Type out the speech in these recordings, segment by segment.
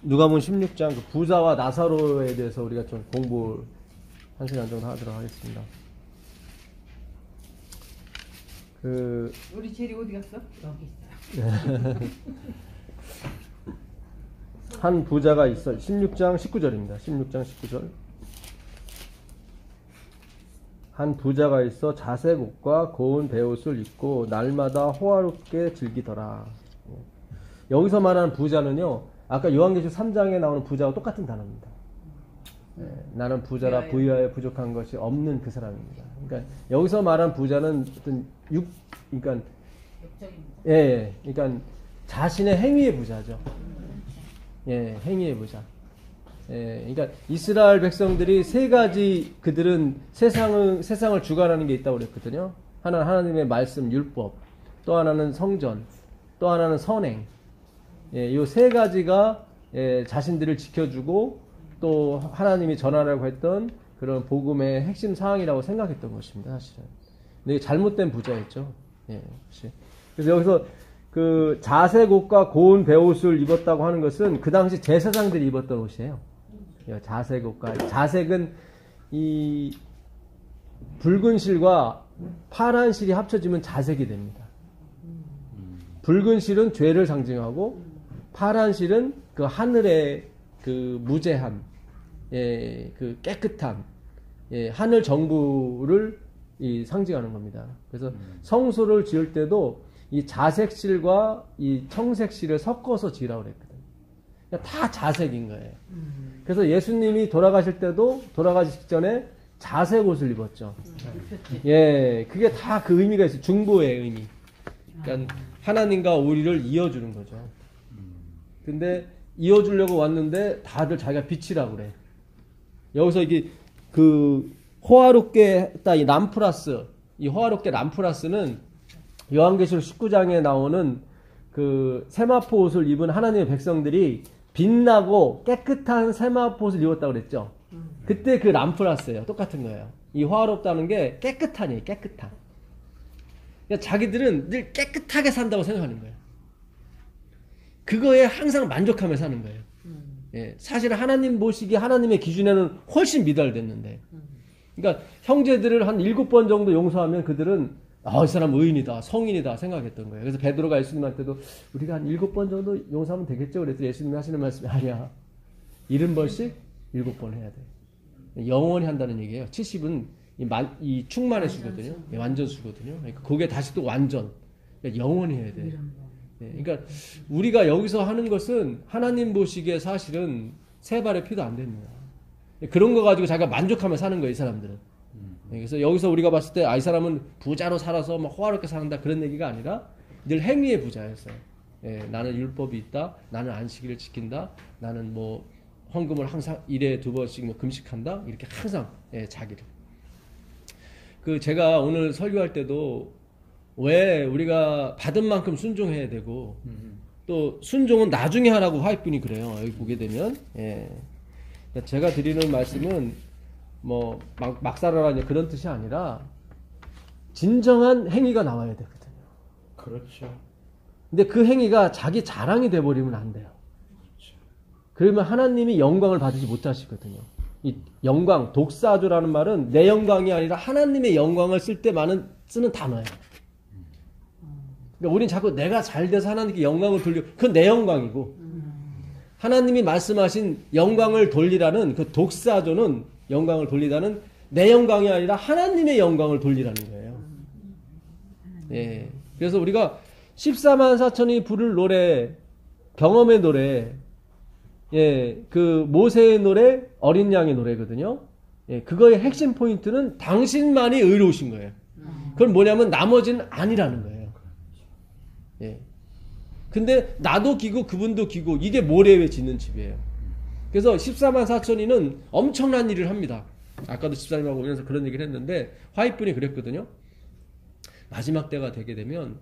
누가복음 16장 그 부자와 나사로에 대해서 우리가 좀 공부 한 시간 정도 하도록 하겠습니다. 우리 제리 어디 갔어? 여기 있어요. 한 부자가 있어. 16장 19절입니다. 16장 19절. 한 부자가 있어 자색 옷과 고운 베옷을 입고 날마다 호화롭게 즐기더라. 여기서 말하는 부자는요, 아까 요한계시록 3장에 나오는 부자와 똑같은 단어입니다. 나는 부자라 부유하여 부족한 것이 없는 그 사람입니다. 그러니까 여기서 말하는 부자는 어떤 그러니까 그러니까 자신의 행위의 부자죠. 행위의 부자. 그러니까 이스라엘 백성들이 세 가지 그들은 세상을 주관하는 게 있다고 그랬거든요. 하나는 하나님의 말씀, 율법, 또 하나는 성전, 또 하나는 선행. 이 세 가지가 자신들을 지켜주고 또 하나님이 전하라고 했던 그런 복음의 핵심 사항이라고 생각했던 것입니다, 사실은. 근데 이게 잘못된 부자였죠. 그래서 여기서 그 자색 옷과 고운 베옷을 입었다고 하는 것은 그 당시 제사장들이 입었던 옷이에요. 자색 옷과, 자색은 이 붉은 실과 파란 실이 합쳐지면 자색이 됩니다. 붉은 실은 죄를 상징하고 파란 실은 그 하늘의 그 무죄함, 그 깨끗함, 하늘 정부를 상징하는 겁니다. 그래서 성소를 지을 때도 이 자색 실과 이 청색 실을 섞어서 지으라고 그랬거든요. 그러니까 다 자색인 거예요. 그래서 예수님이 돌아가실 때도 돌아가시기 전에 자색 옷을 입었죠. 그게 다 그 의미가 있어요. 중보의 의미. 그러니까 하나님과 우리를 이어주는 거죠. 근데 이어주려고 왔는데 다들 자기가 빛이라고 그래. 여기서 이게 그 호화롭게 했다 이 람프라스, 이 호화롭게 람프라스는 요한계시록 19장에 나오는 그 세마포 옷을 입은 하나님의 백성들이 빛나고 깨끗한 세마포 옷을 입었다고 그랬죠. 그때 그 람프라스예요. 똑같은 거예요. 이 호화롭다는 게 깨끗하니 깨끗한. 그러니까 자기들은 늘 깨끗하게 산다고 생각하는 거예요. 그거에 항상 만족하며 사는 거예요. 사실 하나님 보시기에 하나님의 기준에는 훨씬 미달됐는데. 그러니까 형제들을 한 7번 정도 용서하면 그들은 이 사람 의인이다, 성인이다 생각했던 거예요. 그래서 베드로가 예수님한테도 우리가 한 7번 정도 용서하면 되겠죠? 그랬더니 예수님이 하시는 말씀이 아니야. 70번씩 7번 해야 돼. 영원히 한다는 얘기예요. 70은 이 충만의 수거든요. 완전 수거든요. 그러니까 그게 다시 또 완전. 그러니까 영원히 해야 돼. 그러니까 우리가 여기서 하는 것은 하나님 보시기에 사실은 세 발의 피도 안 됩니다. 그런 거 가지고 자기가 만족하며 사는 거예요, 이 사람들은. 그래서 여기서 우리가 봤을 때 이 사람은 부자로 살아서 막 호화롭게 산다 그런 얘기가 아니라 늘 행위의 부자였어요. 나는 율법이 있다, 나는 안식일을 지킨다, 나는 뭐 헌금을 항상 1회 2번씩 뭐 금식한다, 이렇게 항상 자기를. 제가 오늘 설교할 때도 왜 우리가 받은 만큼 순종해야 되고 또 순종은 나중에 하라고 화이트분이 그래요. 여기 보게 되면 제가 드리는 말씀은 뭐 막 살아라는 그런 뜻이 아니라 진정한 행위가 나와야 되거든요. 그렇죠. 근데 그 행위가 자기 자랑이 돼버리면 안 돼요. 그렇죠. 그러면 하나님이 영광을 받지 못하시거든요. 이 영광, 독사조라는 말은 내 영광이 아니라 하나님의 영광을 쓸 때 쓰는 단어예요. 그러니까 우린 자꾸 내가 잘 돼서 하나님께 영광을 그건 내 영광이고 하나님이 말씀하신 영광을 돌리라는 그 독사조는 영광을 돌리다는 내 영광이 아니라 하나님의 영광을 돌리라는 거예요. 그래서 우리가 14만 4천이 부를 노래, 경험의 노래, 그 모세의 노래, 어린 양의 노래거든요. 그거의 핵심 포인트는 당신만이 의로우신 거예요. 그건 뭐냐면 나머지는 아니라는 거예요. 근데 나도 기고 그분도 기고 이게 모래에 짓는 집이에요. 그래서 14만 4천이는 엄청난 일을 합니다. 아까도 집사님하고 오면서 그런 얘기를 했는데 화이트분이 그랬거든요. 마지막 때가 되게 되면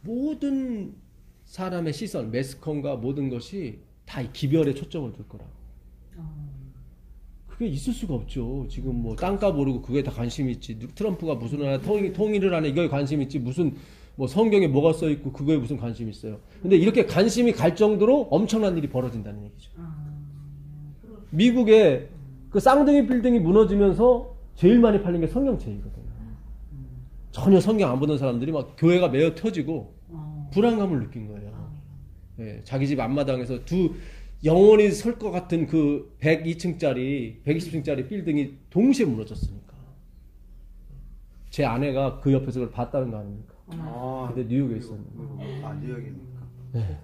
모든 사람의 시선, 매스컴과 모든 것이 다 이 기별에 초점을 둘 거라고. 그게 있을 수가 없죠. 지금 뭐 땅값 오르고 그게 다 관심 있지. 트럼프가 무슨 하나 통일을 하네 이거에 관심 있지. 무슨 뭐 성경에 뭐가 써 있고 그거에 무슨 관심이 있어요. 근데 이렇게 관심이 갈 정도로 엄청난 일이 벌어진다는 얘기죠. 미국에 그 쌍둥이 빌딩이 무너지면서 제일 많이 팔린 게 성경책이거든요. 전혀 성경 안 보던 사람들이 막 교회가 메어 터지고 불안감을 느낀 거예요. 예, 자기 집 앞마당에서 영원히 설 것 같은 그 102층짜리, 120층짜리 빌딩이 동시에 무너졌으니까. 제 아내가 그 옆에서 그걸 봤다는 거 아닙니까? 근데 뉴욕에 있었는데. 뉴욕이니까. 네.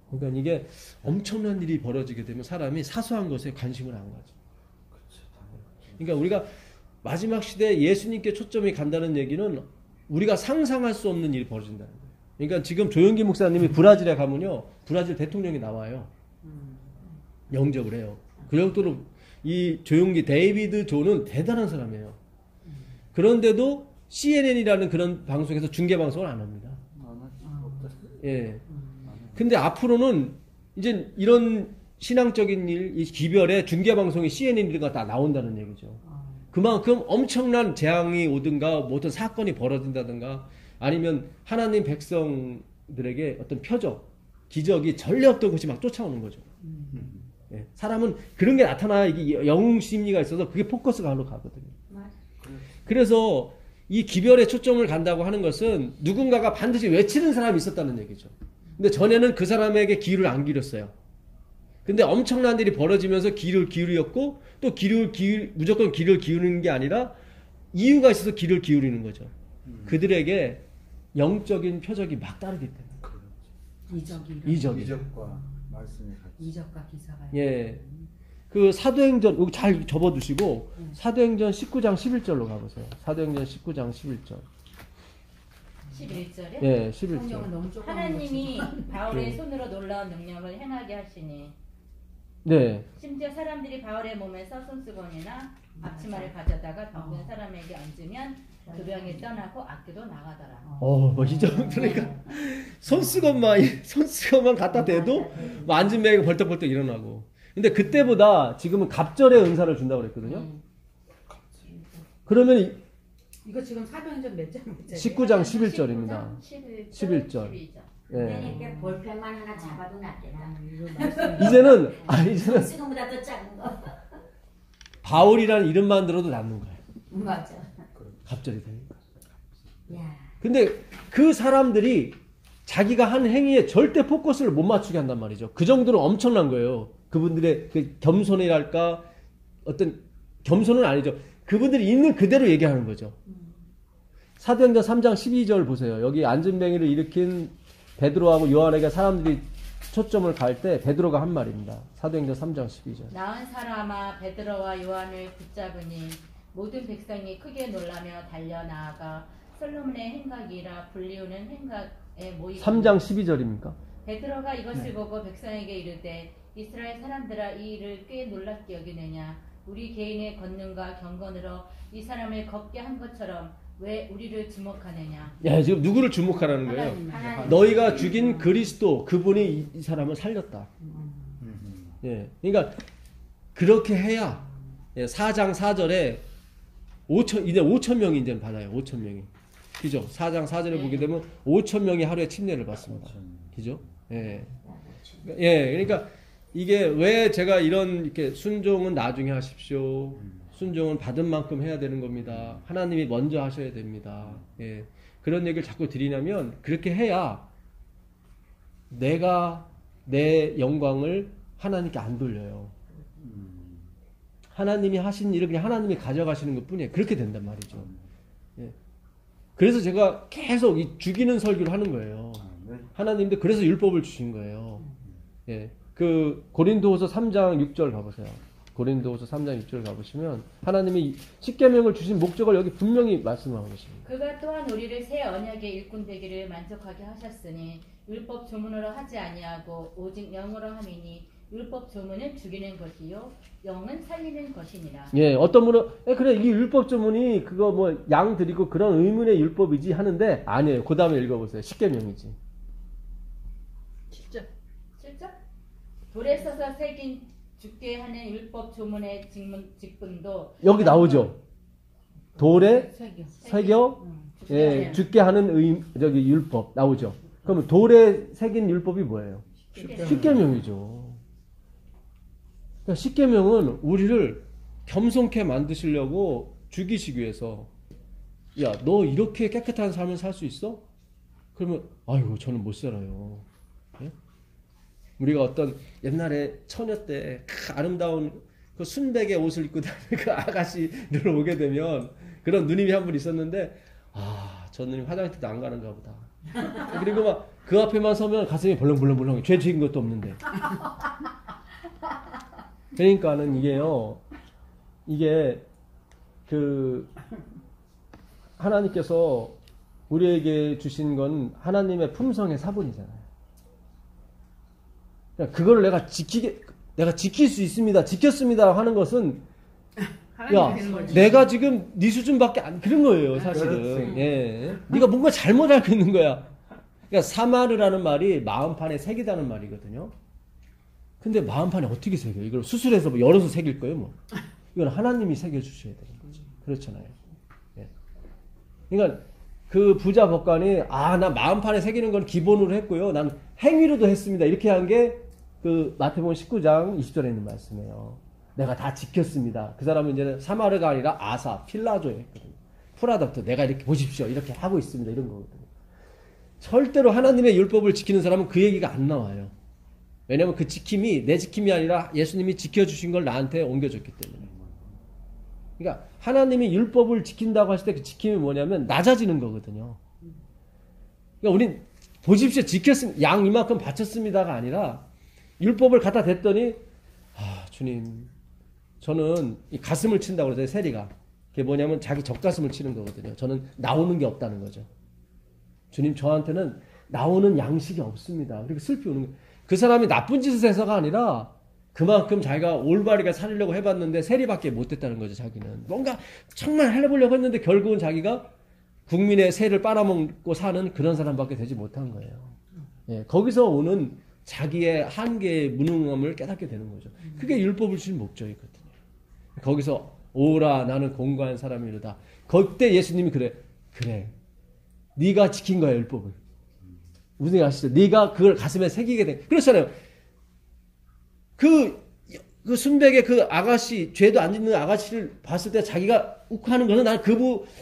그러니까 이게 엄청난 일이 벌어지게 되면 사람이 사소한 것에 관심을 안 가죠. 그러니까 우리가 마지막 시대에 예수님께 초점이 간다는 얘기는 우리가 상상할 수 없는 일이 벌어진다는 거예요. 그러니까 지금 조영기 목사님이 브라질에 가면요, 브라질 대통령이 나와요. 영접을 해요. 그 정도로 이 조영기 데이비드 존은 대단한 사람이에요. 그런데도 CNN이라는 그런 방송에서 중계 방송을 안 합니다. 예. 근데 앞으로는 이제 이런 신앙적인 일, 이 기별에 중계 방송이 CNN이가 다 나온다는 얘기죠. 그만큼 엄청난 재앙이 오든가 뭐 어떤 사건이 벌어진다든가 아니면 하나님 백성들에게 어떤 표적, 기적이 전례 없던 것이 막 쫓아오는 거죠. 예. 사람은 그런 게 나타나야 이게 영웅 심리가 있어서 그게 포커스가 하러 가거든요. 그래서 이 기별에 초점을 간다고 하는 것은 누군가가 반드시 외치는 사람이 있었다는 얘기죠. 근데 전에는 그 사람에게 귀를 안 기울였어요. 근데 엄청난 일이 벌어지면서 귀를 기울였고 또 무조건 귀를 기울이는 게 아니라 이유가 있어서 귀를 기울이는 거죠. 그들에게 영적인 표적이 막 따르기 때문에. 이적과 말씀이 같이. 이적과 기사가. 예. 그 사도행전 여기 잘 접어두시고 사도행전 19장 11절로 가보세요. 사도행전 19장 11절. 11절에 예, 11절. 성경은 너무 조금 하나님이 바울의 네. 손으로 놀라운 능력을 행하게 하시니 네. 심지어 사람들이 바울의 몸에서 손수건이나 앞치마를 가져다가 덩든 사람에게 얹으면 그 병이 떠나고 악기도 나가더라. 뭐 이 정도 그러니까 손수건만 갖다 대도 뭐 앉은 매가 벌떡벌떡 일어나고. 근데 그때보다 지금은 갑절의 은사를 준다고 그랬거든요. 그러면 이거 지금 사도행전 몇 장? 19장 11절입니다. 11절. 12절. 예. 그러니까 볼펜만 하나 잡아도 낫겠다. 이제는 지금보다 더 작은 거. 바울이라는 이름만 들어도 낫는 거예요. 맞아. 갑절이 되니까. 야. 근데 그 사람들이 자기가 한 행위에 절대 포커스를 못 맞추게 한단 말이죠. 그 정도로 엄청난 거예요. 그분들의 그 겸손이랄까 어떤 겸손은 아니죠. 그분들이 있는 그대로 얘기하는 거죠. 사도행전 3장 12절 보세요. 여기 안진뱅이를 일으킨 베드로하고 요한에게 사람들이 초점을 갈 때 베드로가 한 말입니다. 사도행전 3장 12절. 나은 사람아 베드로와 요한을 붙잡으니 모든 백성이 크게 놀라며 달려 나아가 솔로몬의 행각이라 불리우는 행각에 모이고 3장 12절입니까? 베드로가 이것을 보고 백성에게 이르되 이스라엘 사람들아 이 일을 꽤 놀랍게 여기느냐 우리 개인의 권능과 경건으로 이 사람을 걷게 한 것처럼 왜 우리를 주목하느냐. 야, 지금 누구를 주목하라는 거예요? 하나님. 너희가 죽인 그리스도 그분이 이 사람을 살렸다. 예, 그러니까 그렇게 해야 4장 4절에 이제 5천 명이 이제 받아요. 5천 명이. 그죠? 4장 4절에 보게 되면 5천 명이 하루에 침례를 받습니다. 그죠? 예. 예, 그러니까 이게 왜 제가 이렇게 순종은 나중에 하십시오. 순종은 받은 만큼 해야 되는 겁니다. 하나님이 먼저 하셔야 됩니다. 예. 그런 얘기를 자꾸 드리냐면 그렇게 해야 내가 내 영광을 하나님께 안 돌려요. 하나님이 하신 일을 그냥 하나님이 가져가시는 것 뿐이에요. 그렇게 된단 말이죠. 예. 그래서 제가 계속 이 죽이는 설교를 하는 거예요. 하나님도 그래서 율법을 주신 거예요. 예. 그 고린도후서 3장 6절 가보세요. 고린도후서 3장 6절 가보시면 하나님이 십계명을 주신 목적을 여기 분명히 말씀하고 계십니다. 그가 또한 우리를 새 언약의 일꾼 되기를 만족하게 하셨으니 율법 조문으로 하지 아니하고 오직 영으로 함이니 율법 조문은 죽이는 것이요 영은 살리는 것이니라. 예, 어떤 분은 그래 이 율법 조문이 그거 뭐 양 드리고 그런 의문의 율법이지 하는데 아니에요. 그 다음에 읽어보세요. 십계명이지. 진짜. 실적? 돌에 써서 새긴 죽게 하는 율법 조문의 직분도 여기 나오죠. 돌에 새겨. 새겨 예, 네. 죽게 하는 율법 나오죠. 그러면 돌에 새긴 율법이 뭐예요? 십계명이죠. 그러니까 십계명은 우리를 겸손케 만드시려고 죽이시기 위해서 야, 너 이렇게 깨끗한 삶을 살 수 있어? 그러면 아이고 저는 못 살아요. 예? 우리가 어떤 옛날에 처녀 때 아름다운 그 순백의 옷을 입고 다니는 그 아가씨를 오게 되면 그런 누님이 한 분 있었는데 저 누님 화장실도 안 가는가 보다. 그리고 막 그 앞에만 서면 가슴이 벌렁벌렁벌렁 죄 지은 것도 없는데. 그러니까는 이게요. 이게 그 하나님께서 우리에게 주신 건 하나님의 품성의 사본이잖아요. 그러니까 그걸 내가 지킬 수 있습니다. 지켰습니다 하는 것은 야, 내가 지금 네 수준밖에 안 그런 거예요, 사실은. 예. 네가 뭔가 잘못 알고 있는 거야. 그러니까 사마르라는 말이 마음판에 새기다는 말이거든요. 근데 마음판에 어떻게 새겨요? 이걸 수술해서 뭐 열어서 새길 거예요, 뭐. 이건 하나님이 새겨 주셔야 되는 거죠. 그렇잖아요. 예. 그러니까 그 부자 법관이 나 마음판에 새기는 건 기본으로 했고요. 난 행위로도 했습니다. 이렇게 한 게 그 마태복음 19장 20절에 있는 말씀이에요. 내가 다 지켰습니다. 그 사람은 이제는 사마르가 아니라 아사, 필라조에 했거든요. 프라덕트, 내가 이렇게 보십시오. 이렇게 하고 있습니다. 이런 거거든요. 절대로 하나님의 율법을 지키는 사람은 그 얘기가 안 나와요. 왜냐하면 그 지킴이 내 지킴이 아니라 예수님이 지켜주신 걸 나한테 옮겨줬기 때문에. 그러니까 하나님이 율법을 지킨다고 하실 때 그 지킴이 뭐냐면 낮아지는 거거든요. 그러니까 우린 보십시오. 지켰습니다. 양 이만큼 바쳤습니다가 아니라 율법을 갖다 댔더니 주님 저는 이 가슴을 친다고 그러죠. 세리가. 그게 뭐냐면 자기 젖가슴을 치는 거거든요. 저는 나오는 게 없다는 거죠. 주님 저한테는 나오는 양식이 없습니다. 그리고 슬피 우는 거예요. 그 사람이 나쁜 짓을 해서가 아니라 그만큼 자기가 올바르게 살려고 해봤는데 세리밖에 못됐다는 거죠. 자기는 뭔가 정말 해보려고 했는데 결국은 자기가 국민의 세를 빨아먹고 사는 그런 사람밖에 되지 못한 거예요. 예, 거기서 오는 자기의 한계의 무능함을 깨닫게 되는 거죠. 그게 율법을 주신 목적이거든요. 거기서 오라 나는 공고한 사람이로다. 그때 예수님이 그래 네가 지킨 거야 율법을. 무슨 얘기 아시죠? 네가 그걸 가슴에 새기게 된. 그렇잖아요. 그 순백의 그 아가씨, 죄도 안 짓는 아가씨를 봤을 때 자기가 욱하는 거는 난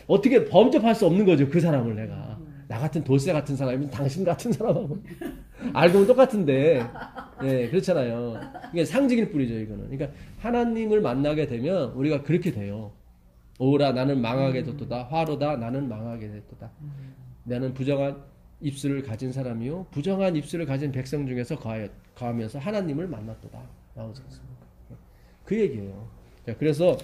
어떻게 범접할 수 없는 거죠. 그 사람을 내가. 나 같은 돌쇠 같은 사람이면 당신 같은 사람하고 알고 보면 똑같은데, 예, 그렇잖아요. 이게 상징일 뿐이죠, 이거는. 그러니까 하나님을 만나게 되면 우리가 그렇게 돼요. 오라 나는 망하게 됐도다. 화로다 나는 망하게 됐도다. 나는 부정한 입술을 가진 사람이요 부정한 입술을 가진 백성 중에서 거하면서 하나님을 만났도다. 나오지 않습니까? 그 얘기예요. 자, 그래서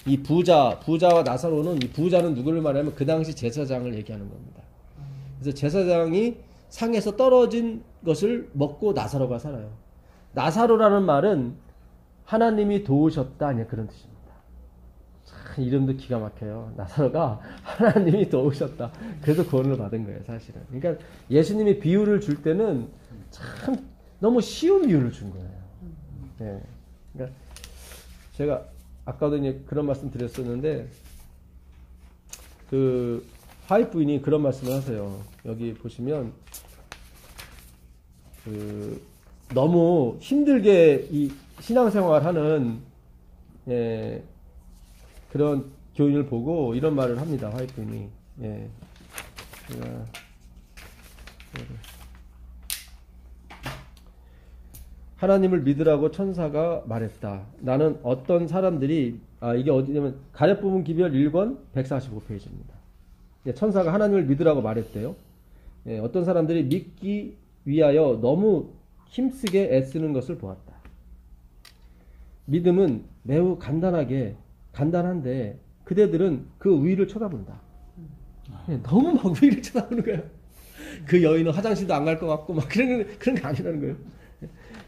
이 부자와 나사로는 이 부자는 누구를 말하면 그 당시 제사장을 얘기하는 겁니다. 그래서 제사장이 상에서 떨어진 것을 먹고 나사로가 살아요. 나사로라는 말은 하나님이 도우셨다 아니야 그런 뜻입니다. 참 이름도 기가 막혀요. 나사로가 하나님이 도우셨다. 그래서 구원을 받은 거예요, 사실은. 그러니까 예수님이 비유를 줄 때는 참 너무 쉬운 비유를 준 거예요. 네. 그러니까 제가 아까도 이제 그런 말씀 드렸었는데 그 화이트 부인이 그런 말씀을 하세요. 여기 보시면 그 너무 힘들게 이 신앙생활하는 그런 교인을 보고 이런 말을 합니다. 화이트 부인이. 예. 하나님을 믿으라고 천사가 말했다. 나는 어떤 사람들이 이게 어디냐면 가랴 부분 기별 1권 145페이지입니다. 천사가 하나님을 믿으라고 말했대요. 예, 어떤 사람들이 믿기 위하여 너무 힘쓰게 애쓰는 것을 보았다. 믿음은 매우 간단한데 그대들은 그 위를 쳐다본다. 예, 너무 막 위를 쳐다보는 거예요. 그 여인은 화장실도 안 갈 것 같고 막 그런 게 아니라는 거예요.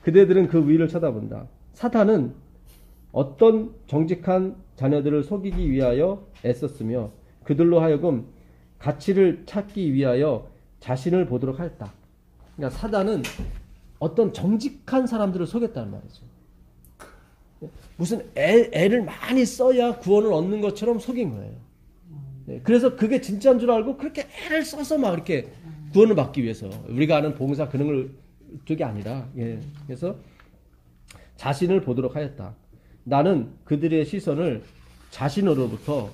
그대들은 그 위를 쳐다본다. 사탄은 어떤 정직한 자녀들을 속이기 위하여 애썼으며 그들로 하여금 가치를 찾기 위하여 자신을 보도록 했다. 그러니까 사단은 어떤 정직한 사람들을 속였다는 말이죠. 무슨 애를 많이 써야 구원을 얻는 것처럼 속인 거예요. 네, 그래서 그게 진짜인 줄 알고 그렇게 애를 써서 막 이렇게 구원을 받기 위해서 우리가 아는 봉사 그런 걸 쪽이 아니라 예. 그래서 자신을 보도록 하였다. 나는 그들의 시선을 자신으로부터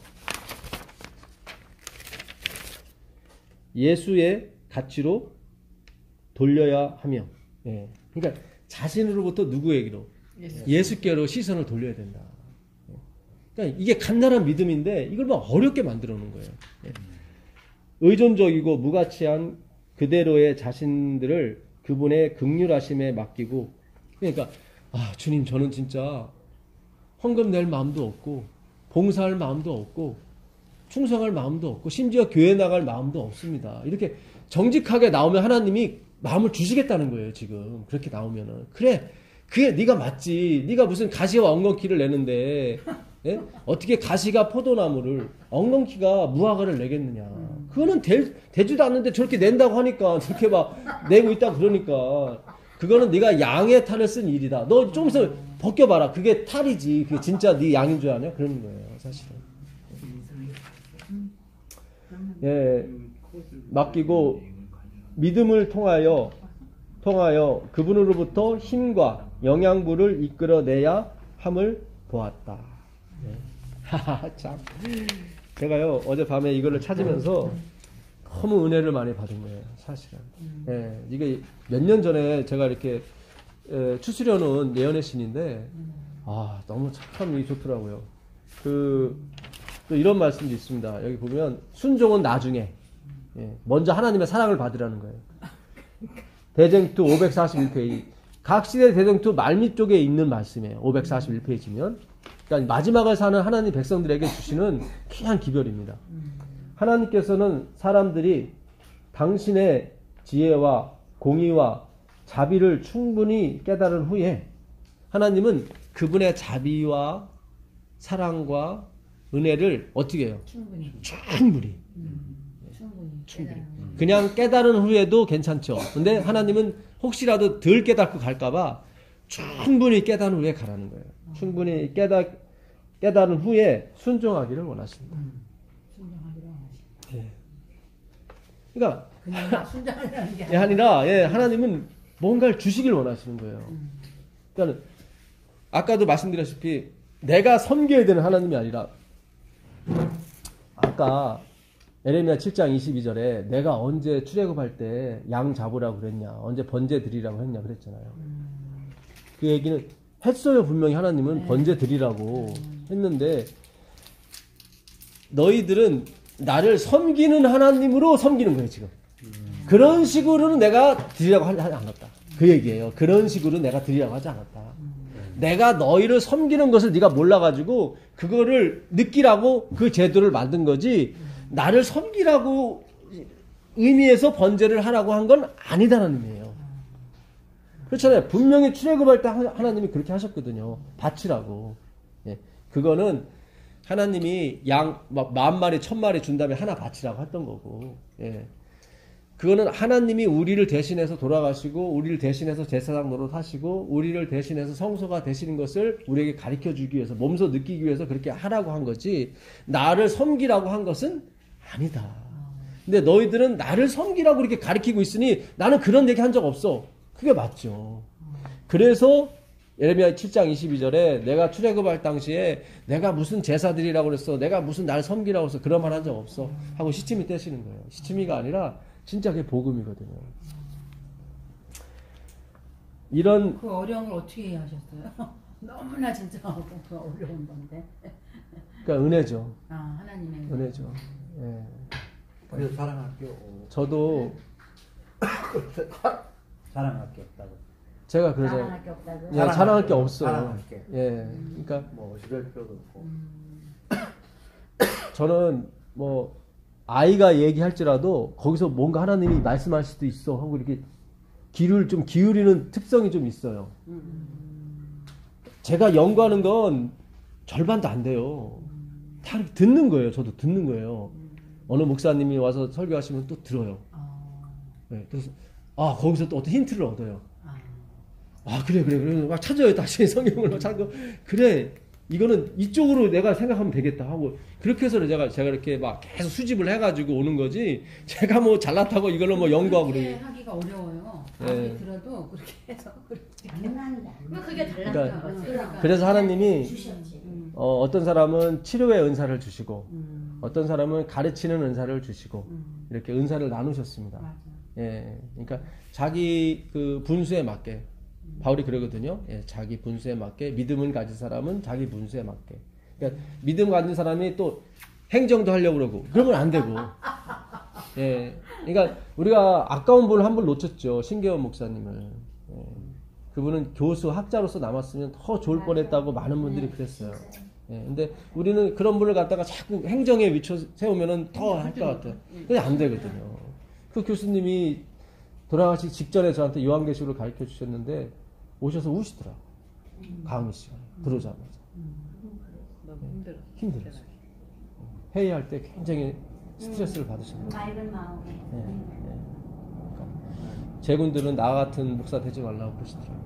예수의 가치로 돌려야 하며 예. 그러니까 자신으로부터 누구에게로 예수께로 시선을 돌려야 된다. 그러니까 이게 간단한 믿음인데 이걸 막 어렵게 만들어 놓은 거예요. 예. 의존적이고 무가치한 그대로의 자신들을 그분의 긍휼하심에 맡기고 그러니까 주님 저는 진짜 헌금 낼 마음도 없고 봉사할 마음도 없고 충성할 마음도 없고 심지어 교회 나갈 마음도 없습니다. 이렇게 정직하게 나오면 하나님이 마음을 주시겠다는 거예요. 지금 그렇게 나오면은 그래 그게 네가 맞지. 네가 무슨 가시와 엉겅퀴를 내는데 예? 어떻게 가시가 포도나무를 엉겅퀴가 무화과를 내겠느냐. 그거는 되지도 않는데 저렇게 낸다고 하니까 저렇게 막 내고 있다고 그러니까 그거는 네가 양의 탈을 쓴 일이다. 너 좀 있어 벗겨봐라. 그게 탈이지. 그게 진짜 네 양인 줄 아냐? 그러는 거예요. 사실은. 예, 맡기고 믿음을 통하여 그분으로부터 힘과 영양분을 이끌어내야 함을 보았다. 참. 제가요, 어젯밤에 이거를 찾으면서 너무 은혜를 많이 받은 거예요, 사실은. 예, 이게 몇 년 전에 제가 이렇게 추스려놓은 예언의 신인데, 너무 참 좋더라고요. 또 이런 말씀도 있습니다. 여기 보면, 순종은 나중에, 예, 먼저 하나님의 사랑을 받으라는 거예요. 대쟁투 541페이지. 각 시대 대쟁투 말미 쪽에 있는 말씀이에요. 541페이지면. 그러니까 마지막을 사는 하나님 백성들에게 주시는 귀한 기별입니다. 하나님께서는 사람들이 당신의 지혜와 공의와 자비를 충분히 깨달은 후에 하나님은 그분의 자비와 사랑과 은혜를 어떻게 해요? 충분히. 그냥 깨달은 후에도 괜찮죠. 근데 하나님은 혹시라도 덜 깨닫고 갈까봐 충분히 깨달은 후에 가라는 거예요. 충분히 깨달은 후에 순종하기를 원하십니다. 순종하기를 원하십니다. 예. 그러니까 그냥 순종하려는 게 아니라 예, 하나님은 뭔가를 주시길 원하시는 거예요. 그러니까 아까도 말씀드렸다시피 내가 섬겨야 되는 하나님이 아니라 아까 에레미야 7장 22절에 내가 언제 출애굽할 때 양 잡으라고 그랬냐, 언제 번제 드리라고 했냐 그랬잖아요. 그 얘기는 했어요. 분명히 하나님은 번제 드리라고 했는데 너희들은 나를 섬기는 하나님으로 섬기는 거예요. 지금 그런 식으로는 내가 드리라고 하지 않았다. 그 얘기예요. 그런 식으로 내가 드리라고 하지 않았다. 내가 너희를 섬기는 것을 네가 몰라가지고 그거를 느끼라고 그 제도를 만든 거지 나를 섬기라고 의미에서 번제를 하라고 한 건 아니다라는 의미예요. 그렇잖아요. 분명히 출애굽할 때 하나님이 그렇게 하셨거든요. 바치라고. 예. 그거는 하나님이 양 10,000마리 1,000마리 준 다음에 하나 바치라고 했던 거고. 예. 그거는 하나님이 우리를 대신해서 돌아가시고 우리를 대신해서 제사장 노릇하시고 우리를 대신해서 성소가 되시는 것을 우리에게 가르쳐주기 위해서 몸소 느끼기 위해서 그렇게 하라고 한 거지 나를 섬기라고 한 것은 아니다. 근데 너희들은 나를 섬기라고 이렇게 가르치고 있으니 나는 그런 얘기 한 적 없어. 그게 맞죠. 그래서 예레미야 7장 22절에 내가 출애굽할 당시에 내가 무슨 제사드리라고 그랬어. 내가 무슨 날 섬기라고 해서 그런 말 한 적 없어. 하고 시치미 떼시는 거예요. 시치미가 아니라 진짜 그게 복음이거든요. 이런 그 어려운 걸 어떻게 하셨어요? 너무나 진짜 그 어려운 건데. 그러니까 은혜죠. 하나님의 은혜죠. 예. 그래서 사랑할게. 저도 사랑할게 없다고. 제가 그래서 사랑할 게 없다고. 예, 자랑할 게 없어요. 사랑할게. 예. 그러니까 뭐 어지러울 필요도 없고. 저는 뭐 아이가 얘기할지라도 거기서 뭔가 하나님이 말씀할 수도 있어 하고 이렇게 귀를 좀 기울이는 특성이 좀 있어요. 제가 연구하는 건 절반도 안 돼요. 다 듣는 거예요. 저도 듣는 거예요. 어느 목사님이 와서 설교하시면 또 들어요. 네, 그래서 거기서 또 어떤 힌트를 얻어요. 아 그래 막 찾아요. 다시 성경을 막 찾고 그래 이거는 이쪽으로 내가 생각하면 되겠다 하고 그렇게 해서 제가 이렇게 막 계속 수집을 해가지고 오는 거지. 제가 뭐 잘났다고 이걸로 뭐 연구하고 그렇게 그러고. 하기가 어려워요. 예. 아무리 들어도 그렇게 해서 그렇게 장난이다. 그게 달랐던 그러니까 거지. 그러니까. 그래서 하나님이 주셨지. 어떤 사람은 치료의 은사를 주시고 음. 어떤 사람은 가르치는 은사를 주시고 음. 이렇게 은사를 나누셨습니다. 맞아. 예, 그러니까 자기 그 분수에 맞게 바울이 그러거든요. 예, 자기 분수에 맞게 믿음을 가진 사람은 자기 분수에 맞게. 그러니까 믿음 가진 사람이 또 행정도 하려고 그러고 그러면 안 되고. 예, 그러니까 우리가 아까운 분을 한 분 놓쳤죠. 신계원 목사님을. 예, 그분은 교수 학자로서 남았으면 더 좋을 뻔했다고 많은 분들이 그랬어요. 예, 근데 우리는 그런 분을 갖다가 자꾸 행정에 위쳐 세우면은 더 할 것 같아요. 근데 안 되거든요. 그 교수님이 돌아가시기 직전에 저한테 요한계시록을 가르쳐 주셨는데 오셔서 우시더라. 강의 시간에 들어오자마자. 너무 힘들어. 힘들었어요. 회의할 때 굉장히 스트레스를 받으셨는데. 맑은 마음에. 예, 예. 그러니까 제군들은 나 같은 목사 되지 말라고 그러시더라고요.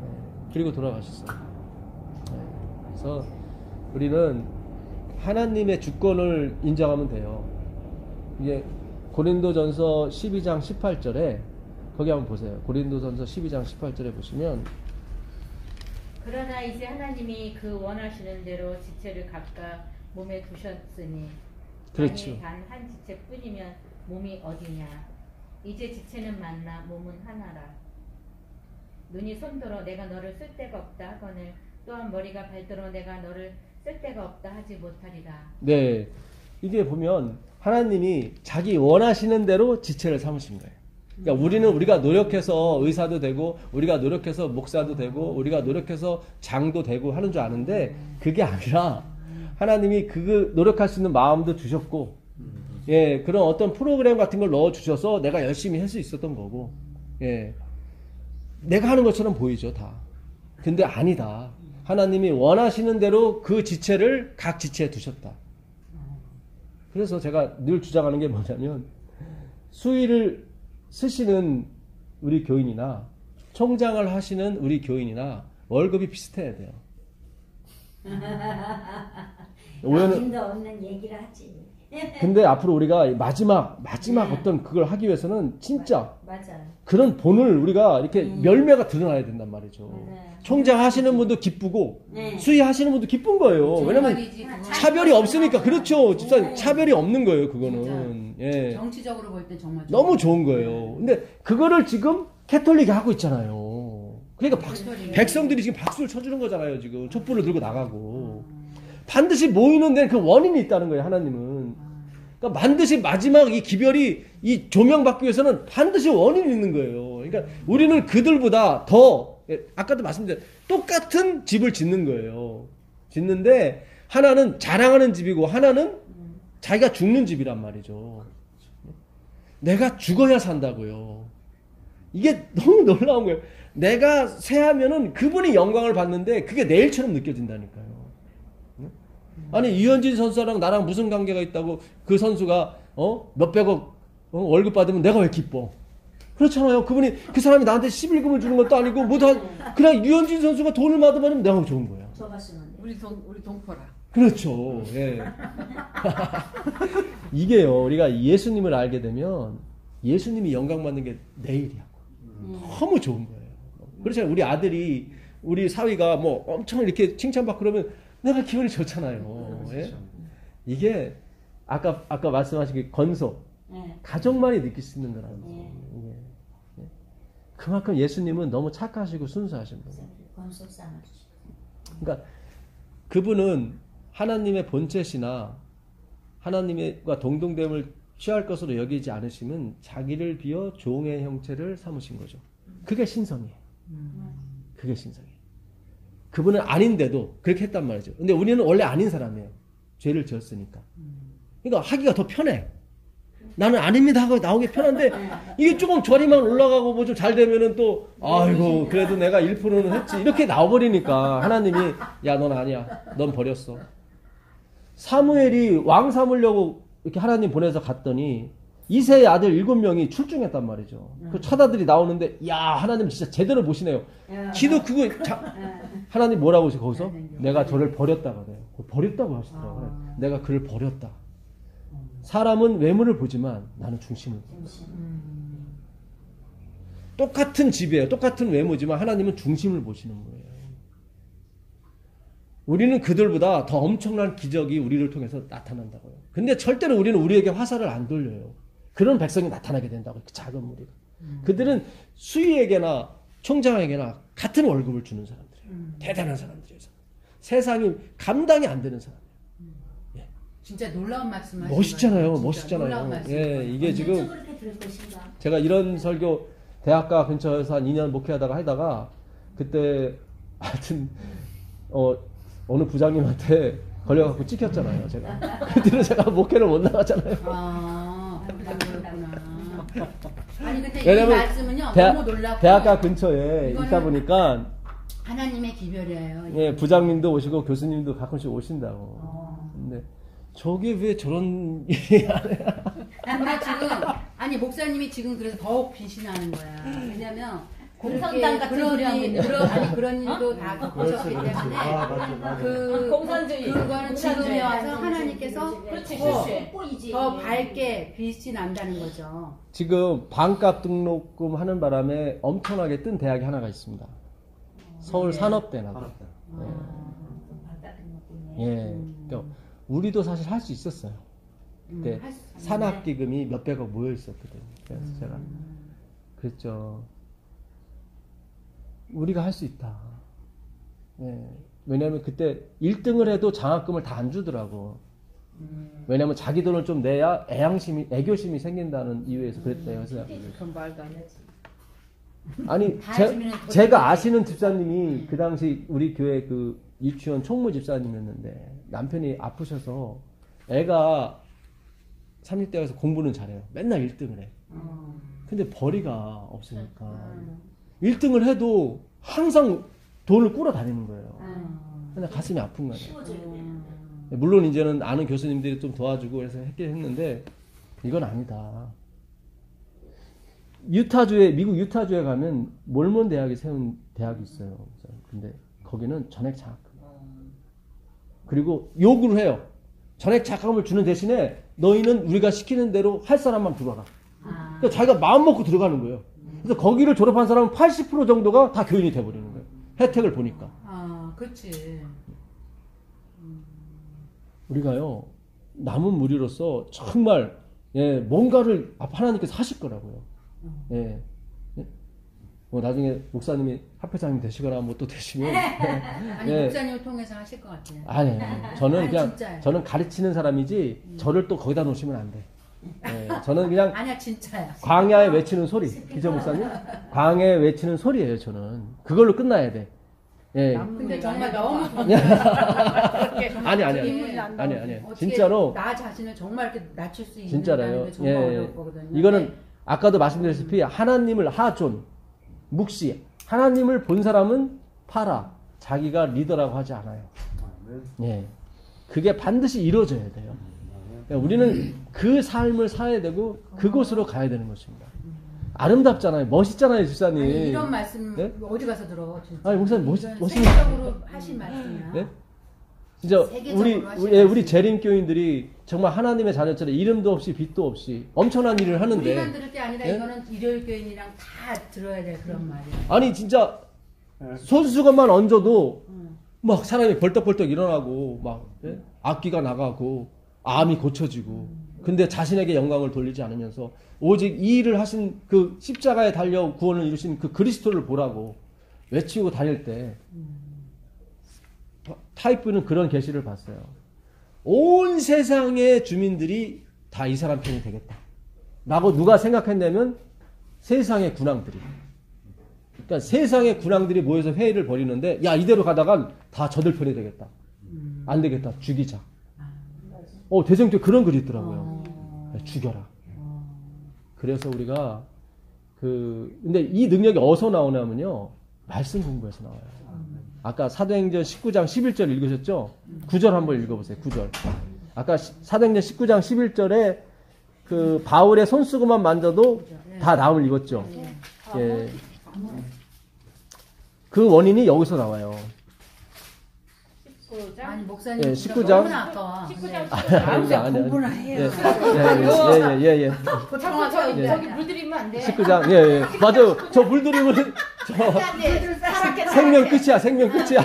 예, 그리고 돌아가셨어요. 예, 그래서 우리는 하나님의 주권을 인정하면 돼요. 이게 고린도전서 12장 18절에 거기 한번 보세요. 고린도전서 12장 18절에 보시면 그러나 이제 하나님이 그 원하시는 대로 지체를 각각 몸에 두셨으니 그렇죠. 단 한 지체뿐이면 몸이 어디냐. 이제 지체는 많나 몸은 하나라. 눈이 손들어 내가 너를 쓸 데가 없다 하거늘 또한 머리가 발들어 내가 너를 쓸 데가 없다 하지 못하리라. 네, 이게 보면 하나님이 자기 원하시는 대로 지체를 삼으신 거예요. 그러니까 우리가 노력해서 의사도 되고 우리가 노력해서 목사도 되고 우리가 노력해서 장도 되고 하는 줄 아는데 그게 아니라 하나님이 그 노력할 수 있는 마음도 주셨고 예, 그런 어떤 프로그램 같은 걸 넣어 주셔서 내가 열심히 할 수 있었던 거고 예, 내가 하는 것처럼 보이죠 다. 근데 아니다. 하나님이 원하시는 대로 그 지체를 각 지체에 두셨다. 그래서 제가 늘 주장하는 게 뭐냐면 수의를 쓰시는 우리 교인이나 총장을 하시는 우리 교인이나 월급이 비슷해야 돼요. 오해는 힘도 없는 얘기를 하지. 근데 앞으로 우리가 마지막 어떤 그걸 하기 위해서는 진짜 맞아. 그런 본을 우리가 이렇게 열매가 드러나야 된단 말이죠. 총장 하시는 분도 기쁘고 수의 하시는 분도 기쁜 거예요. 왜냐면 정말이지, 그건. 차별이 없으니까. 그렇죠. 집사님 차별이 없는 거예요. 그거는. 예. 정치적으로 볼 때 정말 너무 좋은 거예요. 근데 그거를 지금 캐톨릭이 하고 있잖아요. 그러니까 백성들이 지금 박수를 쳐주는 거잖아요. 지금 촛불을 들고 나가고. 반드시 모이는 데는 그 원인이 있다는 거예요. 하나님은. 그러니까 반드시 마지막 이 기별이 이 조명받기 위해서는 반드시 원인이 있는 거예요. 그러니까 우리는 그들보다 더 아까도 말씀드렸 똑같은 집을 짓는 거예요. 짓는데 하나는 자랑하는 집이고 하나는 자기가 죽는 집이란 말이죠. 내가 죽어야 산다고요. 이게 너무 놀라운 거예요. 내가 세하면은 그분이 영광을 받는데 그게 내일처럼 느껴진다니까요. 아니 유현진 선수랑 나랑 무슨 관계가 있다고 그 선수가 몇백억 월급 받으면 내가 왜 기뻐? 그렇잖아요. 그 사람이 나한테 11금을 주는 것도 아니고 그냥 유현진 선수가 돈을 받으면 내가 좋은 거야. 저가 쓰는데. 우리 동포라. 그렇죠. 예. 이게요. 우리가 예수님을 알게 되면 예수님이 영광 받는 게 내일이야. 너무 좋은 거예요. 그렇잖아요. 우리 아들이 우리 사위가 뭐 엄청 이렇게 칭찬받고 그러면 내가 기분이 좋잖아요. 예? 이게 아까 말씀하신 게 건소 가족만이 느낄 수 있는 거라는 거죠. 예. 그만큼 예수님은 너무 착하시고 순수하신 분이에요. 그러니까 그분은 하나님의 본체시나 하나님과 동등됨을 취할 것으로 여기지 않으시면 자기를 비워 종의 형체를 삼으신 거죠. 그게 신성이에요. 그게 신성이에요. 그분은 아닌데도 그렇게 했단 말이죠. 근데 우리는 원래 아닌 사람이에요. 죄를 지었으니까. 그러니까 하기가 더 편해. 나는 아닙니다 하고 나오기 편한데 이게 조금 저리만 올라가고 뭐 좀 잘 되면은 또 아이고 그래도 내가 1%는 했지 이렇게 나와버리니까 하나님이 야 넌 아니야. 넌 버렸어. 사무엘이 왕 삼으려고 이렇게 하나님 보내서 갔더니 이세의 아들 7명이 출중했단 말이죠. 그 처자들이 나오는데 야 하나님 진짜 제대로 보시네요. 키도 크고 하나님 뭐라고 하시 거기서? 내가 저를 버렸다가 그래요. 버렸다고 하시더라고요. 내가 그를 버렸다. 사람은 외모를 보지만 나는 중심을 봐. 똑같은 집이에요. 똑같은 외모지만 하나님은 중심을 보시는 거예요. 우리는 그들보다 더 엄청난 기적이 우리를 통해서 나타난다고요. 근데 절대로 우리는 우리에게 화살을 안 돌려요. 그런 백성이 나타나게 된다고요. 그 작은 무리가. 그들은 수위에게나 총장에게나 같은 월급을 주는 사람들이에요. 대단한 사람들이에요. 세상이 감당이 안 되는 사람이에요. 진짜 놀라운 말씀하시는 멋있잖아요. 거예요. 멋있잖아요. 예, 이게 지금 언제쯤 그렇게 들을 것인가? 제가 이런 설교 대학가 근처에서 한 2년 목회하다가 하다가 그때 하여튼 어느 부장님한테 걸려갖고 찍혔잖아요. 제가 그때는 제가 목회를 못 나갔잖아요. 그렇구나. 아니 근데 이 왜냐면 말씀은요 너무 놀랍고 대학가 근처에 이거는 있다 보니까 하나님의 기별이에요. 예, 부장님도 오시고 교수님도 가끔씩 오신다고. 근데 저게 왜 저런 일이 안 해? 근데 지금 아니 목사님이 지금 그래서 더욱 빛이 나는 거야. 왜냐면 공산당 같은 소리 하고 있는 그런 일도 다 겪으셨기 때문에 맞아. 공산주의. 그거는 지금에 와서 하나님께서 그렇지, 더 밝게 빛이 난다는 거죠. 지금 반값 등록금 하는 바람에 엄청나게 뜬 대학이 하나가 있습니다. 서울 산업대라고. 예. 그러니까 우리도 사실 할 수 있었어요. 그때 할수 있는데. 산학기금이 몇백억 모여 있었거든요. 그래서 제가 그랬죠. 우리가 할 수 있다. 예. 왜냐하면 그때 1등을 해도 장학금을 다 안 주더라고. 왜냐하면 자기 돈을 좀 내야 애교심이 생긴다는 이유에서 그랬대요. 그래서 그건 말도 안 했지. 아니 다 주면은 더 제가 아시는 집사님이 그 당시 우리 교회 그 유치원 총무 집사님이었는데 남편이 아프셔서 애가 3, 6대 가서 공부는 잘해요. 맨날 1등을 해. 근데 벌이가 없으니까 1등을 해도 항상 돈을 꾸러 다니는 거예요. 근데 가슴이 아픈 거예요. 물론 이제는 아는 교수님들이 좀 도와주고 그래서 했긴 했는데 이건 아니다. 미국 유타주에 가면 몰몬 대학이 세운 대학이 있어요. 근데 거기는 전액 장학금. 그리고 요구를 해요. 전액 장학금을 주는 대신에 너희는 우리가 시키는 대로 할 사람만 들어와라. 그러니까 자기가 마음 먹고 들어가는 거예요. 그래서 거기를 졸업한 사람은 80% 정도가 다 교인이 돼버리는 거예요. 혜택을 보니까. 그렇지. 우리가요 남은 무리로서 정말 뭔가를 하나님께서 하실 거라고요. 예. 뭐 나중에 목사님이 학회장님 되시거나 뭐 또 되시면 아니 목사님을 통해서 하실 것 같아요. 아니 저는 아니, 그냥 진짜요. 저는 가르치는 사람이지 저를 또 거기다 놓으시면 안 돼. 저는 그냥 아니야 진짜야. 광야에 외치는 소리. 기저 목사님? 광야에 외치는 소리예요. 저는 그걸로 끝나야 돼. 예. 근데 정말 너무 아니. 진짜로 나 자신을 정말 이렇게 낮출 수 있는 진짜라요. 게 정말 어려울 거거든요. 이거는 아까도 말씀드렸다시피 하나님을 하존, 묵시, 하나님을 본 사람은 파라, 자기가 리더라고 하지 않아요. 예, 그게 반드시 이루어져야 돼요. 우리는 그 삶을 살아야 되고 그곳으로 가야 되는 것입니다. 아름답잖아요, 멋있잖아요, 집사님. 아니, 이런 말씀 네? 어디 가서 들어? 진짜. 아니 목사님 이건 멋있는. 세계적으로 하신 말씀이야. 네? 진짜 세계적으로 하신 우리 말씀. 재림 교인들이 정말 하나님의 자녀처럼 이름도 없이 빛도 없이 엄청난 일을 하는데. 우리만 들을 게 아니라 네? 이거는 일요일 교인이랑 다 들어야 될 그런 말이야. 아니 진짜 손수건만 얹어도 막 사람이 벌떡벌떡 일어나고 막 악기가 나가고 암이 고쳐지고 근데 자신에게 영광을 돌리지 않으면서 오직 이 일을 하신 그 십자가에 달려 구원을 이루신 그 그리스도를 보라고 외치고 다닐 때 타이프는 그런 계시를 봤어요. 온 세상의 주민들이 다 이 사람 편이 되겠다 라고 누가 생각했냐면 세상의 군왕들이. 그러니까 세상의 군왕들이 모여서 회의를 벌이는데 야 이대로 가다간 다 저들 편이 되겠다. 안 되겠다. 죽이자. 대성 때 그런 글이 있더라고요. 죽여라. 그래서 우리가 근데 이 능력이 어디서 나오냐면요. 말씀 공부에서 나와요. 아까 사도행전 19장 11절 읽으셨죠? 9절 한번 읽어보세요. 9절. 아까 사도행전 19장 11절에 그 바울의 손수건만 만져도 다 나음을 입었죠. 예. 그 원인이 여기서 나와요. 19장. 아니 목사님 예, 진짜 19장. 너무나 아까워. 19장. 아니, 공부나 아니. 해요. 예. 잠깐만, 저 예. 저기 물 드리면 안 돼. 19장. 예. 맞아요. 저 물들이면 저 생명 끝이야. 생명 끝이야.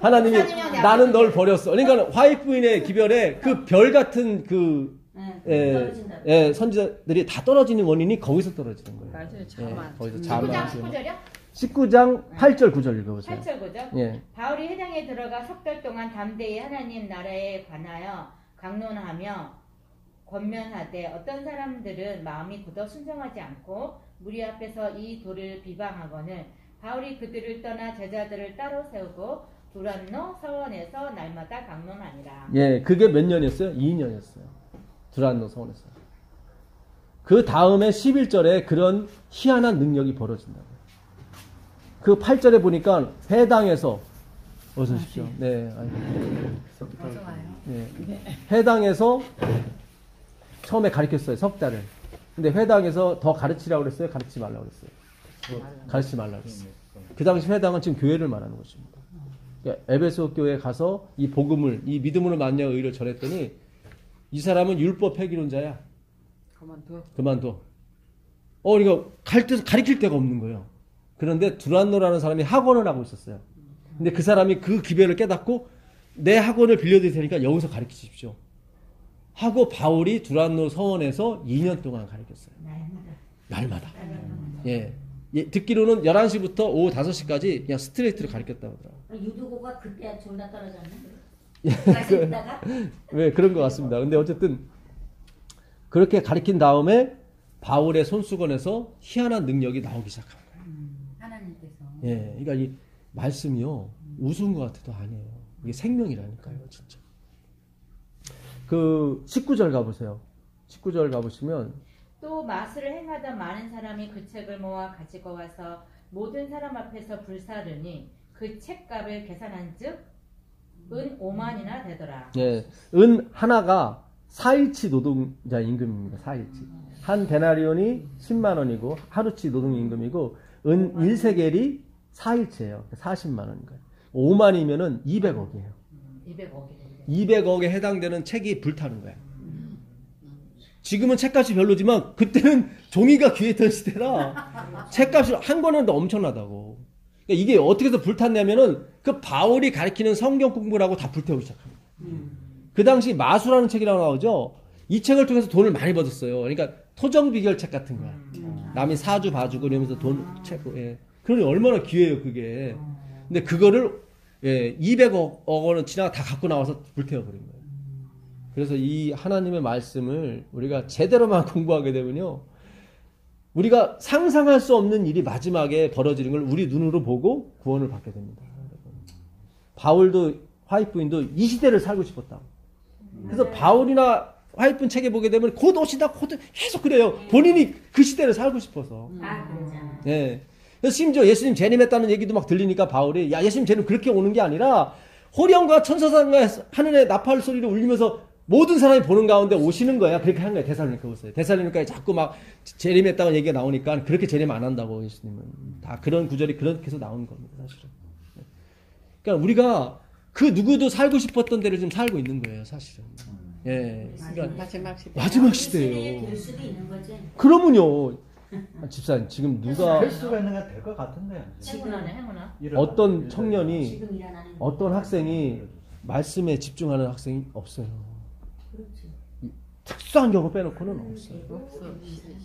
하나님이 나는 널 버렸어. 그러니까 화이트부인의 기별에 그 별 같은 그 선지자들이 다 떨어지는 원인이 거기서 떨어지는 거예요. 맞아요. 자만. 거기서 19장 자만. 19절이요? 19장 8절 9절 읽어보세요. 8절 9절. 예. 바울이 회당에 들어가 석 달 동안 담대히 하나님 나라에 관하여 강론하며 권면하되 어떤 사람들은 마음이 굳어 순종하지 않고 무리 앞에서 이 돌을 비방하거늘 바울이 그들을 떠나 제자들을 따로 세우고 두란노 서원에서 날마다 강론하니라. 예, 그게 몇 년이었어요? 2년이었어요. 두란노 서원에서. 그 다음에 11절에 그런 희한한 능력이 벌어진다고요. 그 8절에 보니까 회당에서 어서 오십시오. 네. 어서 와요. 네. 회당에서 처음에 가르쳤어요. 석 달을. 근데 회당에서 더 가르치라고 그랬어요? 가르치지 말라고 그랬어요? 가르치지 말라고 그랬어요. 그 당시 회당은 지금 교회를 말하는 것입니다. 그러니까 에베소 교회에 가서 이 복음을, 이 믿음으로 만나의 의를 전했더니 이 사람은 율법 폐기론자야. 그만둬. 그러니까 가르칠 데가 없는 거예요. 그런데 두란노라는 사람이 학원을 하고 있었어요. 근데 그 사람이 그 기별을 깨닫고 내 학원을 빌려드릴 테니까 여기서 가르치십시오. 하고 바울이 두란노 서원에서 2년 동안 가르쳤어요. 날마다. 예. 듣기로는 11시부터 오후 5시까지 그냥 스트레이트로 가르쳤다고 하더라고요. 유두고가 그때 졸라 떨어졌네. 왜 그런 것 같습니다. 근데 어쨌든 그렇게 가르친 다음에 바울의 손수건에서 희한한 능력이 나오기 시작한 거예요. 하나님께서. 예, 그러니까 이 말씀이요 우스운 것 같아도 아니에요. 이게 생명이라니까요, 진짜. 그 19절 가보세요. 19절 가보시면 또 마술을 행하던 많은 사람이 그 책을 모아 가지고 와서 모든 사람 앞에서 불사르니 그 책값을 계산한즉 은 5만이나 되더라. 예, 은 하나가 4일치 노동자 임금입니다. 4일치. 한 데나리온이 10만 원이고 하루치 노동 임금이고 은 1세겔이 4일치예요. 40만 원인 거예요. 5만이면은 200억이에요. 200억이 200억에 해당되는 책이 불타는 거예요. 지금은 책값이 별로지만 그때는 종이가 귀했던 시대라 책값이 한 권은 엄청나다고. 그러니까 이게 어떻게 해서 불탔냐면은 그 바울이 가르치는 성경 공부를 하고 다 불태우기 시작합니다. 그 당시 마수라는 책이라고 나오죠. 이 책을 통해서 돈을 많이 벌었어요. 그러니까 토정 비결책 같은 거야. 남이 사주 봐주고 이러면서 돈 채고. 예. 그러니 얼마나 귀해요 그게. 근데 그거를 200억 원은 지나가 다 갖고 나와서 불태워버린 거예요. 그래서 이 하나님의 말씀을 우리가 제대로만 공부하게 되면요. 우리가 상상할 수 없는 일이 마지막에 벌어지는 걸 우리 눈으로 보고 구원을 받게 됩니다. 바울도 화이트부인도 이 시대를 살고 싶었다. 그래서 바울이나 화이트부인 책에 보게 되면 곧 오시다 곧 계속 그래요. 본인이 그 시대를 살고 싶어서. 그러잖아. 예. 그래서 심지어 예수님 재림했다는 얘기도 막 들리니까 바울이 야 예수님 재림 그렇게 오는 게 아니라 호령과 천사장과 하늘의 나팔 소리를 울리면서 모든 사람이 보는 가운데 오시는 거야. 그렇게 한 거예요. 데살로니가서요. 데살로니가에 자꾸 막 재림했다는 얘기가 나오니까 그렇게 재림 안 한다고 예수님은. 다 그런 구절이 그렇게 해서 나온 겁니다. 사실은. 그러니까 우리가 그 누구도 살고 싶었던 데를 지금 살고 있는 거예요. 사실은. 예. 그러니까 마지막 시대예요. 될 수도 있는 거지. 그러면요. 집사님 지금 누가 될 수가 있는 게 될 것 같은데. 행운아. 어떤 청년이 지금 일어나는 어떤 학생이 말씀에 집중하는 학생이 없어요. 그렇지. 특수한 경우 빼놓고는 없어요.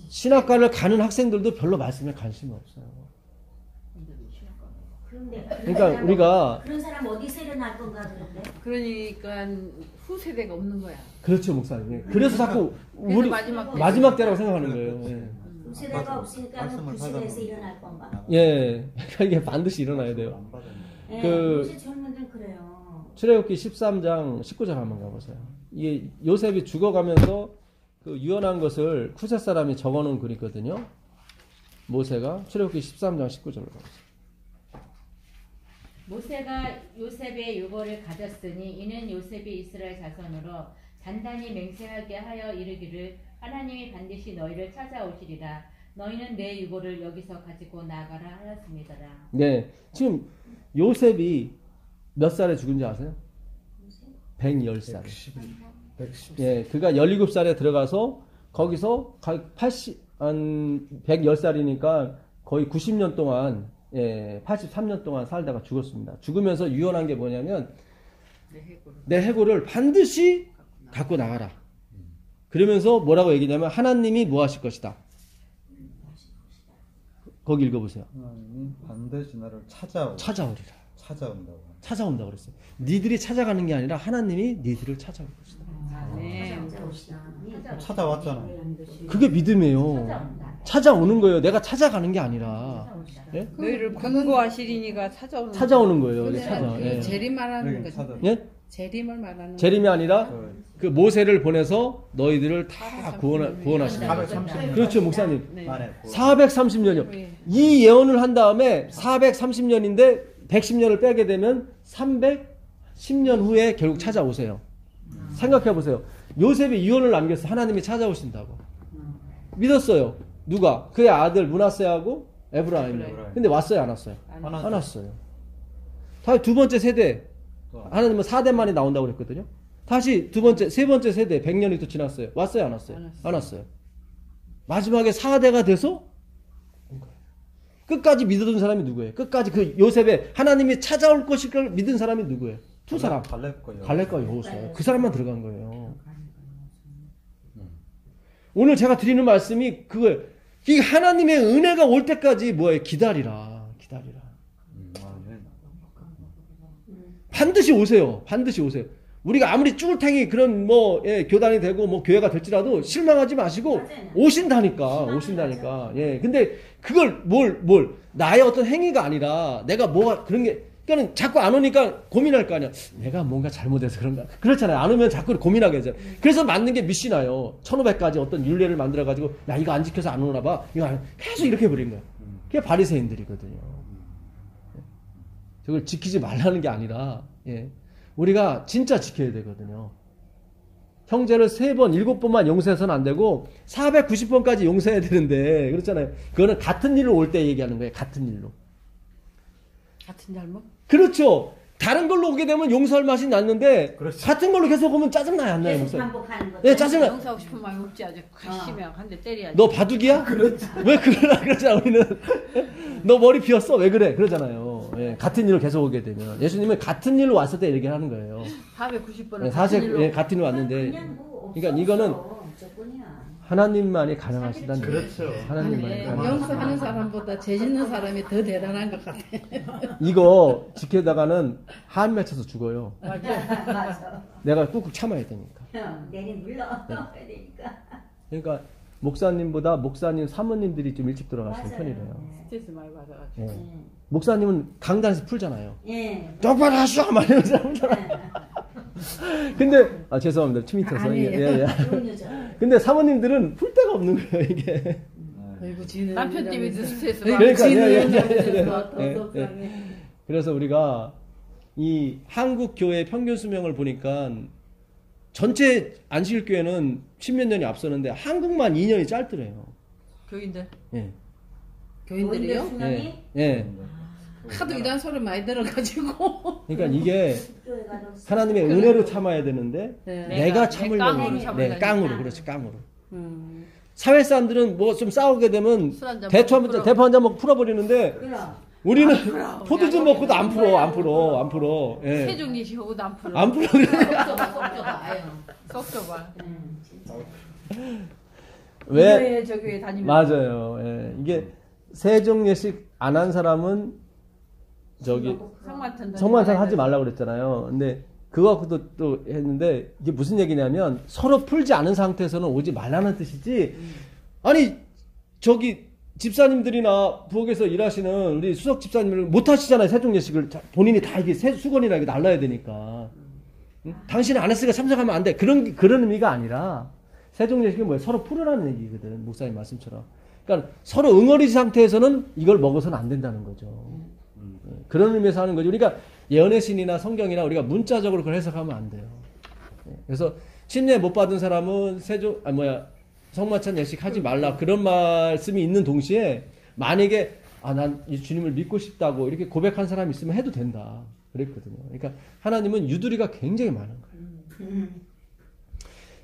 신학과를 가는 학생들도 별로 말씀에 관심이 없어요. 그런데 그러니까 우리가 그런 사람 어디서 일어날 건가 그런데. 그러니까 후세대가 없는 거야. 그렇죠 목사님. 그래서 자꾸 그래서 우리 마지막 마지막 때라고 생각하는 거예요. 예. 세대가 없으니까 그 시대에서 일어날 건가. 예. 그러니까 이게 반드시 일어나야 돼요. 요새 젊은들 그래요. 출애굽기 13장 19절 한번 가보세요. 이게 요셉이 죽어가면서 그 유언한 것을 쿠세 사람이 적어놓은 글이거든요. 모세가 출애굽기 13장 19절로 가보세요. 모세가 요셉의 유고를 가졌으니 이는 요셉이 이스라엘 자손으로 단단히 맹세하게 하여 이르기를 하나님이 반드시 너희를 찾아오시리라. 너희는 내 유고를 여기서 가지고 나가라 하였습니다라. 네, 지금 요셉이 몇 살에 죽은지 아세요? 110살. 110. 예, 그가 17살에 들어가서 거기서 110살이니까 거의 90년 동안, 83년 동안 살다가 죽었습니다. 죽으면서 유언한 게 뭐냐면 내 해골을 반드시 갖고 나가라. 그러면서 뭐라고 얘기냐면 하나님이 뭐 하실 것이다. 거기 읽어보세요. 하나님이 반드시 나를 찾아오리라. 찾아온다고. 그랬어요. 니들이 찾아가는 게 아니라 하나님이 니들을 찾아올 것이다. 네. 찾아왔잖아. 그게 믿음이에요. 찾아오는 거예요. 내가 찾아가는 게 아니라. 예? 너희를 권고하시리니가 찾아오는 찾아오는 거예요. 근데 찾아. 예. 재림 말하는 여기 거지. 찾아. 예? 재림을 말하는 재림이 아니라 그 그 모세를 보내서 너희들을 다 구원하시는 거예요. 430년 그렇죠, 목사님. 네. 만에 430년이요. 네. 이 예언을 한 다음에 430년인데 110년을 빼게 되면 310년 후에 결국 찾아오세요. 생각해 보세요. 요셉이 유언을 남겼어. 하나님이 찾아오신다고. 믿었어요. 누가? 그의 아들 므낫세하고 에브라임이. 근데 왔어요, 안 왔어요? 안 안 왔어요. 다시 두 번째 세대. 하나님은 4대 만에 나온다고 그랬거든요. 다시 세 번째 세대 100년이 또 지났어요. 왔어요, 안 왔어요? 안 왔어요. 마지막에 4대가 돼서 온 거예요. 끝까지 믿어준 사람이 누구예요? 끝까지 그 요셉의 하나님이 찾아올 것일 걸 믿은 사람이 누구예요? 두 사람. 갈렙과 여호수아예요. 그 사람만 들어간 거예요. 오늘 제가 드리는 말씀이 그거예요. 이 하나님의 은혜가 올 때까지 뭐예요? 기다리라. 반드시 오세요. 반드시 오세요. 우리가 아무리 쭈글탱이 그런 교단이 되고 교회가 될지라도 실망하지 마시고 오신다니까. 예. 근데 그걸 나의 어떤 행위가 아니라 내가 뭐가 그런 게 그러니까 자꾸 안 오니까 고민할 거 아니야. 내가 뭔가 잘못해서 그런가? 그렇잖아요. 안 오면 자꾸 고민하게 되죠. 그래서 맞는 게 미시나요. 1500가지 어떤 율례를 만들어 가지고 야 이거 안 지켜서 안 오나 봐. 이거 계속 이렇게 해버린 거예요. 그게 바리새인들이거든요. 저걸 지키지 말라는 게 아니라 우리가 진짜 지켜야 되거든요. 형제를 3번, 7번만 용서해서는 안 되고 490번까지 용서해야 되는데 그렇잖아요. 그거는 같은 일로 올 때 얘기하는 거예요. 같은 일로. 같은 잘못? 그렇죠. 다른 걸로 오게 되면 용서할 맛이 났는데 그렇지. 같은 걸로 계속 오면 짜증나요. 안 나요? 계속 목사님? 반복하는 거. 예, 짜증나. 용서하고 싶은 마음이 없지 아주 가시면 한 대 때려야지. 너 바둑이야? 그렇지. 왜 그러나 그러잖아 우리는. 너 머리 비었어? 왜 그래? 그러잖아요. 예, 같은 일로 계속 오게 되면 예수님은 같은 일로 왔을 때 얘기를 하는 거예요. 490번은 예, 사실 같은 일로 왔는데 그냥 뭐 없어, 그러니까 이거는 없어. 저뿐이야. 하나님만이 가능하시다는 거예요. 그렇죠. 하나님만이 가능하시다. 용서하는 사람보다 죄 짓는 사람이 더 대단한 것 같아. 이거 지키다가는 한 맺혀서 죽어요. 맞아. 내가 꾹꾹 참아야 되니까. 내리 물러야 되니까. 그러니까 목사님보다 목사님 사모님들이 좀 일찍 들어가시는 맞아요. 편이래요. 스트레스 많이 받아가지고. 예. 목사님은 강단에서 풀잖아요. 예. 똑바로 하시오! 막 이러면서 근데 죄송합니다. 틈이 튀어서. 아니에요. 좋은 여자. 근데 사모님들은 풀 데가 없는 거예요. 이게. 아이고 지는 남편 때문에 스트레스 그러니까, 받고. 그래서 우리가 이 한국 교회 평균 수명을 보니까 전체 안식일교회는 10몇 년이 앞서는데 한국만 2년이 짧더래요. 교인들. 예. 교인들이요? 수명이 예. 하도 이런 소리 많이 들어가지고. 그러니까 이게 교회가 너 하나님의 은혜로 참아야 되는데 네. 내가 참으려고 깡으로 네, 참으려니까. 깡으로 그렇지 깡으로. 음. 사회 사람들은 뭐 좀 싸우게 되면 술 한잔 대파 먹고 한 잔 먹고 풀어버리는데 그럼. 우리는 풀어. 포도 좀 먹고도 안 풀어. 예. 세종 예시하고도 안 풀어. 안 풀어. 쏙 좁아. 진짜. 왜? 교회 저 교회 다니면. 맞아요. 예. 이게 세종 예식 안 한 사람은 저기 성만찬 하지 말라고 그랬잖아요. 근데 그거 갖고도 또 했는데 이게 무슨 얘기냐면 서로 풀지 않은 상태에서는 오지 말라는 뜻이지. 아니 저기 집사님들이나 부엌에서 일하시는 우리 수석 집사님들 못 하시잖아요. 세종 예식을 본인이 다 이게 수건이나 이게 날라야 되니까. 응? 당신은 안 했으니까 참석하면 안 돼. 그런 의미가 아니라 세종 예식이 뭐예요? 서로 풀으라는 얘기거든. 목사님 말씀처럼. 그러니까 서로 응어리 상태에서는 이걸 먹어서는 안 된다는 거죠. 그런 의미에서 하는 거죠. 그러니까 예언의 신이나 성경이나 우리가 문자적으로 그걸 해석하면 안 돼요. 그래서 침례 못 받은 사람은 성만찬 예식 하지 말라. 그런 말씀이 있는 동시에 만약에 난 이 주님을 믿고 싶다고 이렇게 고백한 사람이 있으면 해도 된다. 그랬거든요. 그러니까 하나님은 유두리가 굉장히 많은 거예요.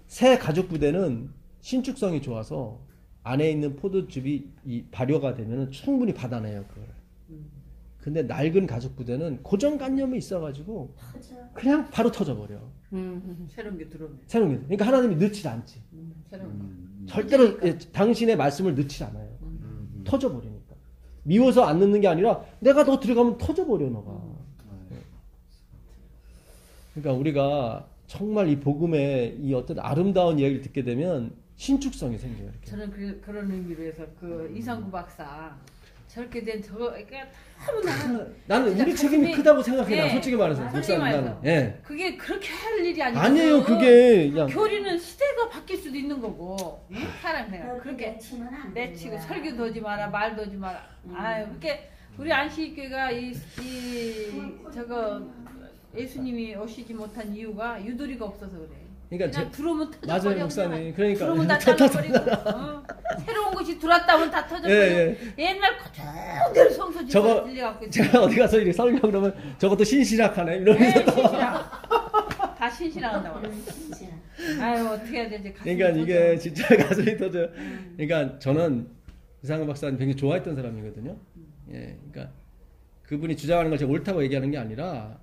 새 가족 부대는 신축성이 좋아서 안에 있는 포도즙이 이 발효가 되면 충분히 받아내요, 그걸. 근데 낡은 가족 부대는 고정관념이 있어가지고 그냥 바로 터져버려. 새로운 게 들어오네. 새로운 게. 그러니까 하나님이 넣지 않지. 새로운 거. 절대로 당신의 말씀을 넣지 않아요. 터져버리니까. 미워서 안 넣는 게 아니라 내가 너 들어가면 터져버려, 너가. 그러니까 우리가 정말 이 복음의 이 어떤 아름다운 이야기를 듣게 되면 신축성이 생겨요. 이렇게. 저는 그런 의미로 해서 그 이상구 박사 저렇게 된 저거 그러니까 너무 나는 진짜 우리 책임이 가슴이- 크다고 생각해. 나 예. 솔직히 말해서. 솔직히 목사님, 말해서. 나는. 예. 그게 그렇게 할 일이 아니고 아니에요, 그게 그냥. 교리는 시대가 바뀔 수도 있는 거고 사람 생각 그렇게 내치면 안 내치고 되는 거야. 설교도 하지 마라 말도 하지 마라. 아유 그렇게 우리 안식교가 이 저거 예수님이 오시지 못한 이유가 유도리가 없어서 그래. 그러니까 그냥 들어오면 터져버려. 맞아요, 목사님. 그러니까. 들어오면 다 잘라버리고 새로운 것이 들어왔다 하면 다 터져버리고 예, 옛날 그대로 성소 저거 집에 들려갖고 있어. 제가 어디 가서 이렇게 설교 그러면 저것도 신실하네 네, 이러면서 또. 신실하고. 다 신실하다고. 진짜. 아유 어떻게 해야 되지? 가슴이 그러니까 이게 터져. 진짜 가슴이 터져요. 그러니까 저는 이상한 박사님 굉장히 좋아했던 사람이거든요. 예, 그러니까 그분이 주장하는 걸 제가 옳다고 얘기하는 게 아니라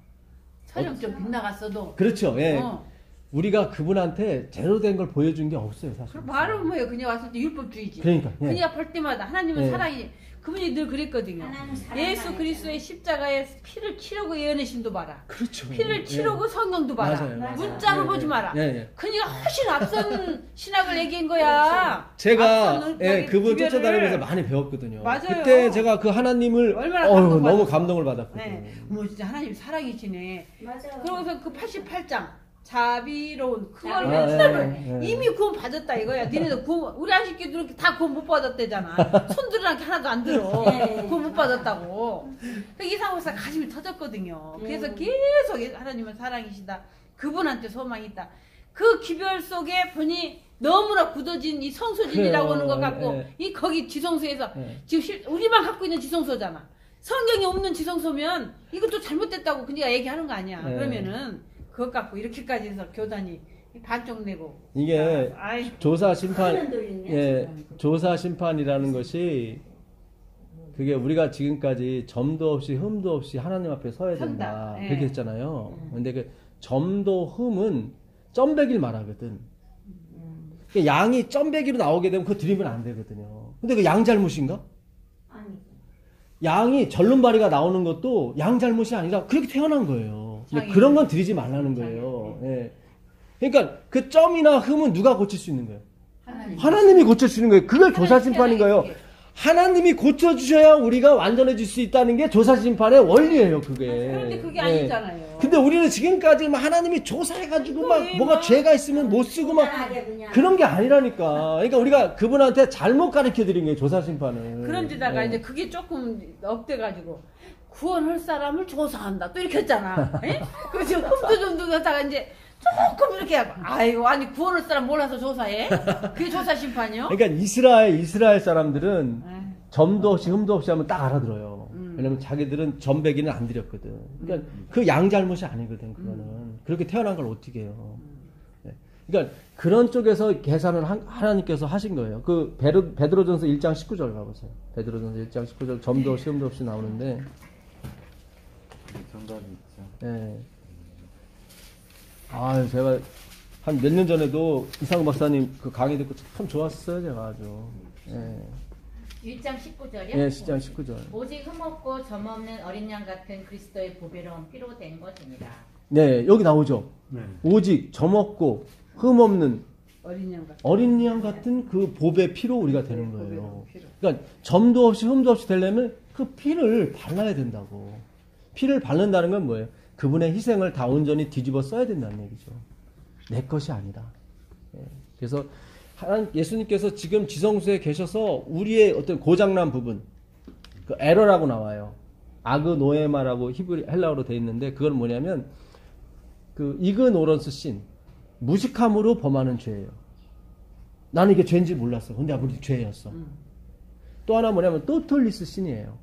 촬영 좀 빗나갔어도. 그렇죠. 예. 어. 우리가 그분한테 제대로 된 걸 보여준 게 없어요, 사실. 그럼 말은 뭐예요? 그냥 왔을 때 율법주의지. 그러니까. 예. 그냥 볼 때마다 하나님은 예. 사랑이 그분이 늘 그랬거든요. 하나님 사랑 예수 많이 그리스도의 십자가에 피를 치르고 예언의신도 봐라. 그렇죠. 피를 예. 치르고 성경도 봐라. 맞아요, 맞아요. 문자로 예, 보지 예. 마라. 예, 예. 그니까 훨씬 앞선 신학을 얘기한 거야. 제가 앞선 예, 그분 기별을. 쫓아다니면서 많이 배웠거든요. 맞아요. 그때 제가 그 하나님을 얼마나 너무 감동받았어요. 감동을 받았거든요. 네. 뭐 진짜 하나님 사랑이시네. 맞아. 그러고서 그 88장 자비로운 그걸 아, 맨날 예, 예. 이미 구원 받았다 이거야. 니네들 구원 우리 안식교들 다 구원 못 받았대잖아. 손들이랑 하나도 안 들어. 예. 구원 못 받았다고. 이상호사 가슴이 터졌거든요. 그래서 계속 하나님은 사랑이시다. 그분한테 소망이 있다. 그 기별 속에 보니 너무나 굳어진 이 성소진이라고 하는 것 같고 예. 이 거기 지성소에서 예. 지금 우리만 갖고 있는 지성소잖아. 성경이 없는 지성소면 이것도 잘못됐다고 그냥 얘기하는 거 아니야. 예. 그러면은 그것 갖고 이렇게까지 해서 교단이 반쪽 내고 이게 아이 조사 심판, 하는 돌리네, 예, 지금. 조사 심판이라는 것이 그게 우리가 지금까지 점도 없이 흠도 없이 하나님 앞에 서야 된다 선다. 예. 그렇게 했잖아요. 근데 그 점도 흠은 점백일 말하거든. 그 양이 점백이로 나오게 되면 그거 드리면 안 되거든요. 근데 그 양 잘못인가? 아니. 양이 절름발이가 나오는 것도 양 잘못이 아니라 그렇게 태어난 거예요. 근데 장애. 그런 건 드리지 말라는 거예요. 예. 그러니까 그 점이나 흠은 누가 고칠 수 있는 거예요? 하나님이 고칠 수 있는 거예요. 그걸 조사 심판인 거예요. 하나님이 고쳐주셔야 우리가 완전해질 수 있다는 게 조사 심판의 원리예요, 그게. 그런데 그게 예. 아니잖아요. 근데 우리는 지금까지 막 하나님이 조사해가지고 막 그거에 뭐가 막 죄가 있으면 못 쓰고 막 편하게 그냥. 그런 게 아니라니까. 그러니까 우리가 그분한테 잘못 가르쳐 드린 거예요, 조사 심판을. 그런데다가 예. 이제 그게 조금 업돼가지고 구원할 사람을 조사한다 또 이렇게 했잖아. 예? 그 지금 흠도 좀 넣다가 이제 조금 이렇게 아이고 아니 구원할 사람 몰라서 조사해? 그게 조사 심판이요? 그러니까 이스라엘 사람들은 에이. 점도 없이 흠도 없이 하면 딱 알아들어요. 왜냐면 자기들은 점배기는 안 드렸거든. 그러니까 그 양 잘못이 아니거든, 그거는. 그렇게 태어난 걸 어떻게 해요. 네. 그러니까 그런 쪽에서 계산을 하나님께서 하신 거예요. 그 베드로전서 1장 19절 가보세요. 베드로전서 1장 19절 점도 없이 흠도 없이 나오는데 정답이 있죠. 예. 아, 제가 한 몇 년 전에도 이상우 박사님 그 강의 듣고 참 좋았어요, 제가 아주. 예. 1장 19절이요? 예, 10장 19절. 오직 흠없고 점없는 어린 양 같은 그리스도의 보배로운 피로 된 것입니다. 네, 여기 나오죠. 네. 오직 점없고 흠없는 어린 양 같은. 어린 양 같은 그 보배 피로 우리가 되는 거예요. 보배로운 피로. 그러니까 점도 없이 흠도 없이 되려면 그 피를 발라야 된다고. 피를 바른다는 건 뭐예요? 그분의 희생을 다 온전히 뒤집어 써야 된다는 얘기죠. 내 것이 아니라. 예. 그래서 예수님께서 지금 지성소에 계셔서 우리의 어떤 고장난 부분, 그 에러라고 나와요. 아그노에마라고 헬라어로 되어 있는데 그건 뭐냐면 그 이그노런스 신, 무식함으로 범하는 죄예요. 나는 이게 죄인지 몰랐어. 근데 아무리 죄였어. 또 하나 뭐냐면 또톨리스 신이에요.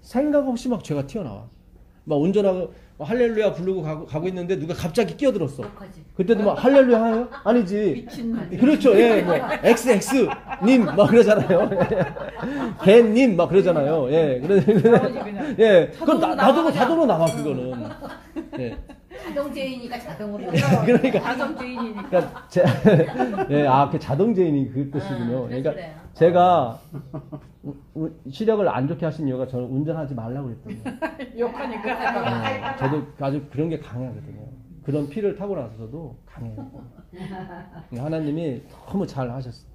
생각 없이 막 죄가 튀어나와. 막 운전하고 할렐루야 부르고 가고 있는데 누가 갑자기 끼어들었어. 욕하지. 그때도 막 할렐루야 하요? 아니지. 미친 그렇죠. 예, 뭐 XX님 막 그러잖아요. 개님 막 그러잖아요. 예, 그냥. 예, 그건 자동으로 나도 나와, 자동으로 나와 그거는. 예, 자동제이니까 자동으로. 그러니까 가정주의니까. 그러니까 예, 그 자동제인이 그 뜻이군요. 그러니까 그래요. 제가 시력을 안 좋게 하신 이유가 저는 운전하지 말라고 그랬거든요. 욕하니까. 저도 아주 그런 게 강하거든요. 그런 피를 타고 나서도 강해요. 하나님이 너무 잘 하셨어요.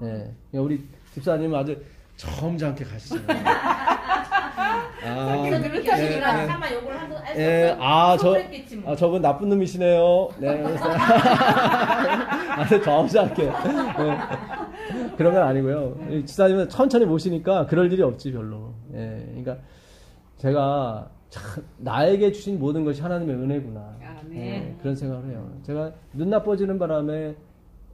예, 우리 집사님은 아주 점잖게 가시잖아요. 그래서 그렇게 하시니까 차마 욕을 한번 할수 없어. 그랬겠지 뭐. 저분 나쁜 놈이시네요. 네, 그래서 아주 점잖게. 네. 그런 건 아니고요. 집사님은 천천히 모시니까 그럴 일이 없지 별로. 예, 그러니까 제가 참 나에게 주신 모든 것이 하나님의 은혜구나. 예, 그런 생각을 해요. 제가 눈 나빠지는 바람에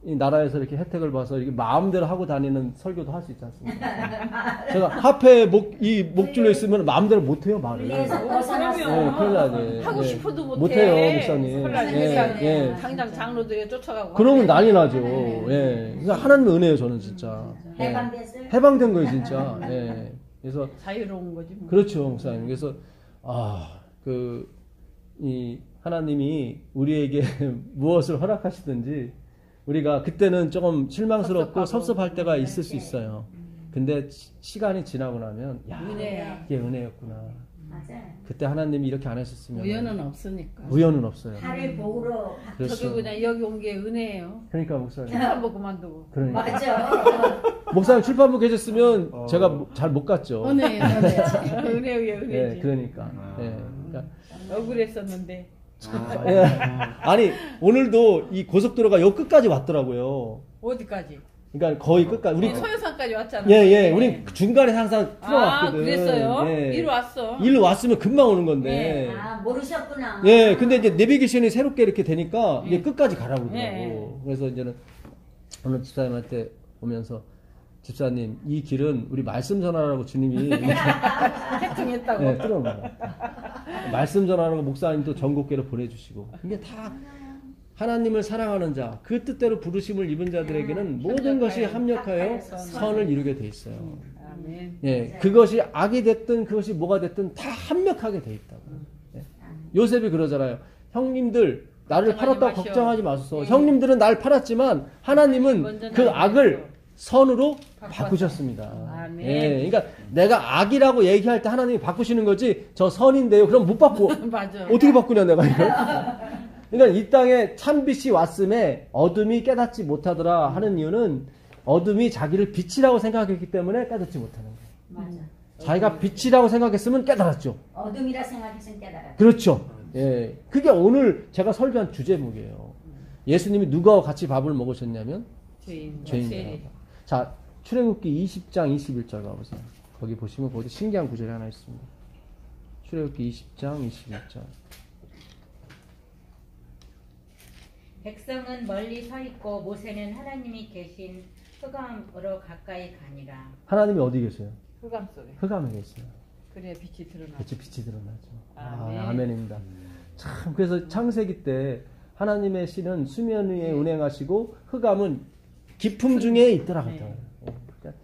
이 나라에서 이렇게 혜택을 봐서 이렇게 마음대로 하고 다니는 설교도 할 수 있지 않습니까? 제가 하프에 목줄로 있으면 마음대로 못해요, 말을. 그래서 벗어났어요. 큰일 나네. 하고 예. 싶어도 못해. 못해요, 목사님. 설날 당장 장로들에 쫓아가고. 그러면 난리 나죠. 예. 그러니까 하나님의 은혜예요, 저는 진짜. 예. 해방됐어요? 해방된 거예요, 진짜. 예. 그래서 자유로운 거지. 뭐. 그렇죠, 목사님. 그래서 이 하나님이 우리에게 무엇을 허락하시든지 우리가 그때는 조금 실망스럽고 섭섭할 때가 있을 수 있어요. 근데 시간이 지나고 나면 야, 은혜야. 이게 은혜였구나. 맞아요. 그때 하나님이 이렇게 안 했었으면 우연은 없으니까. 우연은 없어요. 하늘 복으로 그렇죠. 저도 그냥 여기 온 게 은혜예요. 그러니까 목사님. 출판 보고 만두고. 그러니까. 맞아. 목사님 출판부 계셨으면 제가 잘 못 갔죠. 은혜예요. 은혜예요, 은혜지. 예, 그러니까. 예. 그러니까 억울했었는데. 예. 아니 오늘도 이 고속도로가 요 끝까지 왔더라고요. 어디까지? 그러니까 거의 끝까지 우리 소요산까지 왔잖아. 예, 우리 중간에 항상 풀어왔거든. 그랬어요? 예. 이리 왔어. 일로 왔으면 금방 오는 건데. 아, 모르셨구나. 예, 근데 이제 내비게이션이 새롭게 이렇게 되니까 이제 끝까지 가라고 그러더라고. 예. 그래서 이제는 오늘 집사님한테 오면서 집사님 이 길은 우리 말씀 전하라고 주님이 해킹했다고. 예, 뚫어놓은 거야. 말씀 전하는 거 목사님도 전국계로 보내주시고 이게 다 하나님을 사랑하는 자, 그 뜻대로 부르심을 입은 자들에게는 모든 것이 합력하여 선을 이루게 돼 있어요. 아멘. 예, 그것이 악이 됐든 그것이 뭐가 됐든 다 합력하게 돼 있다고. 예. 요셉이 그러잖아요. 형님들 나를 팔았다고 걱정하지 마소서. 형님들은 날 팔았지만 하나님은 그 악을 선으로 바꾸셨습니다. 아멘. 예, 그러니까 내가 악이라고 얘기할 때 하나님이 바꾸시는 거지 저 선인데요. 그럼 못 바꿔. 맞아. 어떻게 바꾸냐 내가 이걸. 그러니까 이 땅에 참빛이 왔음에 어둠이 깨닫지 못하더라 하는 이유는 어둠이 자기를 빛이라고 생각했기 때문에 깨닫지 못하는 거예요. 맞아. 자기가 빛이라고 생각했으면 깨달았죠. 어둠이라 생각해서 깨달았다. 그렇죠. 예, 그게 오늘 제가 설교한 주제목이에요. 예수님이 누구와 같이 밥을 먹으셨냐면 죄인들하고. 자, 출애굽기 20장 21절 가보세요. 거기 보시면 거기 신기한 구절이 하나 있습니다. 출애굽기 20장 21절. 백성은 멀리 서 있고 모세는 하나님이 계신 흑암으로 가까이 가니라. 하나님이 어디 계세요? 흑암 속에. 흑암에 계세요. 그래 빛이 드러나. 빛이 드러나죠. 아멘. 아멘입니다. 참 그래서 창세기 때 하나님의 신은 수면 위에 운행하시고 흑암은 깊음 중에 있더라 그랬잖아요. 그러니까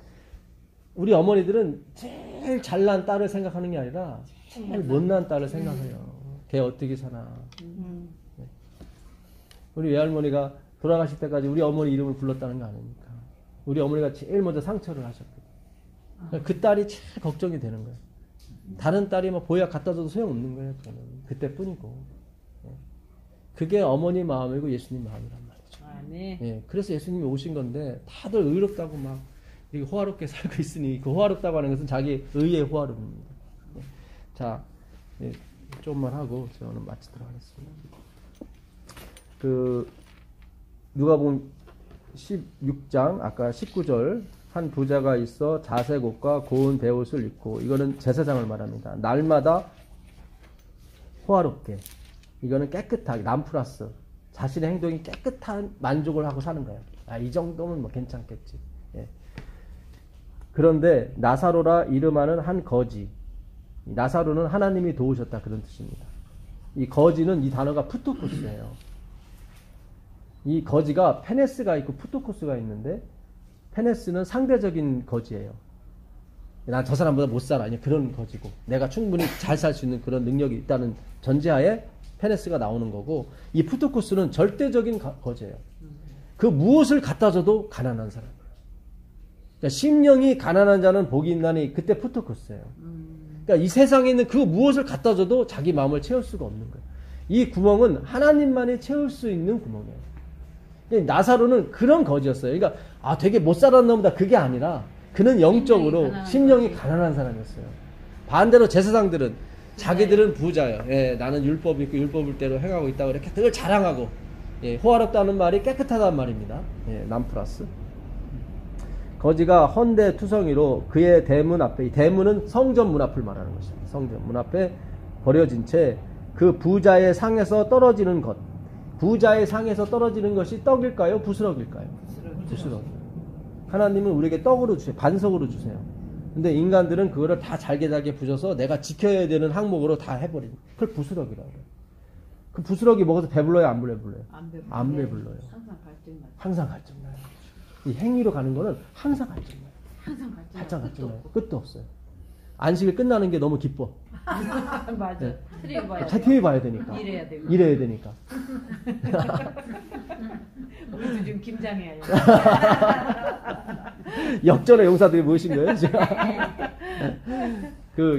우리 어머니들은 제일 잘난 딸을 생각하는 게 아니라 제일 못난 딸을 생각해요. 걔 어떻게 사나. 네. 우리 외할머니가 돌아가실 때까지 우리 어머니 이름을 불렀다는 거 아닙니까? 우리 어머니가 제일 먼저 상처를 하셨거든요. 그 딸이 제일 걱정이 되는 거예요. 다른 딸이 막 보약 갖다 줘도 소용없는 거예요. 그거는 그때뿐이고. 그게 어머니 마음이고 예수님 마음이란 말이죠. 아멘. 예, 그래서 예수님이 오신 건데 다들 의롭다고 막 이렇게 호화롭게 살고 있으니 그 호화롭다고 하는 것은 자기 의의 호화롭입니다. 예. 자, 예, 조금만 하고 저는 마치도록 하겠습니다. 그 누가복음 16장 아까 19절 한 부자가 있어 자색 옷과 고운 베옷을 입고 이거는 제사장을 말합니다. 날마다 호화롭게 이거는 깨끗하게 남플러스 자신의 행동이 깨끗한 만족을 하고 사는 거예요. 아, 이 정도면 뭐 괜찮겠지. 예. 그런데 나사로라 이름하는 한 거지. 나사로는 하나님이 도우셨다 그런 뜻입니다. 이 거지는 이 단어가 푸토코스예요. 이 거지가 페네스가 있고 푸토코스가 있는데 페네스는 상대적인 거지예요. 난 저 사람보다 못 살아. 그런 거지고 내가 충분히 잘 살 수 있는 그런 능력이 있다는 전제하에 페네스가 나오는 거고 이 푸토코스는 절대적인 거지예요. 그 무엇을 갖다 줘도 가난한 사람. 그러니까 심령이 가난한 자는 복이 있나니 그때 푸토코스예요. 그러니까 이 세상에 있는 그 무엇을 갖다 줘도 자기 마음을 채울 수가 없는 거예요. 이 구멍은 하나님만이 채울 수 있는 구멍이에요. 나사로는 그런 거지였어요. 그러니까 되게 못 살았나 보다 그게 아니라 그는 영적으로 심령이 가난한 사람이었어요. 반대로 제사장들은 자기들은 부자예요. 예, 나는 율법이 있고 율법을대로 행하고 있다고 이렇게 늘 자랑하고 예, 호화롭다는 말이 깨끗하다는 말입니다. 예, 남플러스. 거지가 헌데 투성이로 그의 대문 앞에, 이 대문은 성전 문 앞을 말하는 것입니다. 성전 문 앞에 버려진 채 그 부자의 상에서 떨어지는 것. 부자의 상에서 떨어지는 것이 떡일까요? 부스럭일까요? 부스럭. 하나님은 우리에게 떡으로 주세요. 반석으로 주세요. 근데 인간들은 그거를 다 잘게 부셔서 내가 지켜야 되는 항목으로 다 해버리는. 그걸 부스럭이라고 해요. 그 부스럭이 먹어서 배불러요? 안 배불러요? 안 배불러요. 항상 갈증나요. 이 행위로 가는 거는 항상 갈증나요. 항상 갈증나요. 끝도 없어요. 안식일 끝나는 게 너무 기뻐. 맞아. 네. TV 봐야 되니까. 일해야 되니까. 우리도 지금 김장해야 돼. 역전의 용사들이 모이신 거예요?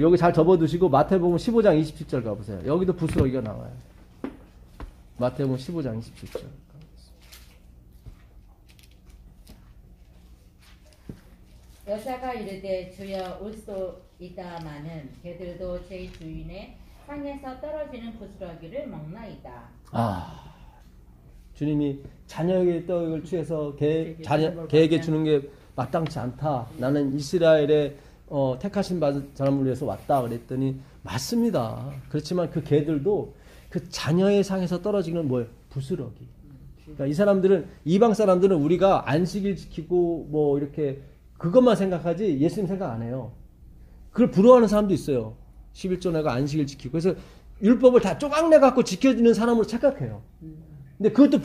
여기 잘 접어두시고 마태복음 15장 27절 가보세요. 여기도 부스러기가 나와요. 마태복음 15장 27절. 여자가 이르되 주여 올 수 있다마는 개들도 제 주인의 상에서 떨어지는 부스러기를 먹나이다. 주님이 자녀에게 떡을 취해서 개에게 주는 게 마땅치 않다. 나는 이스라엘의 택하신 받은 사람을 위해서 왔다 그랬더니 맞습니다. 그렇지만 그 개들도 그 자녀의 상에서 떨어지는 뭐예요? 부스러기. 그러니까 이 사람들은 이방 사람들은 우리가 안식일 지키고 뭐 이렇게 그것만 생각하지 예수님 생각 안 해요. 그걸 부러워하는 사람도 있어요. 11조 내가 안식일 지키고 그래서 율법을 다 쪼각내 갖고 지켜지는 사람으로 착각해요. 근데 그것도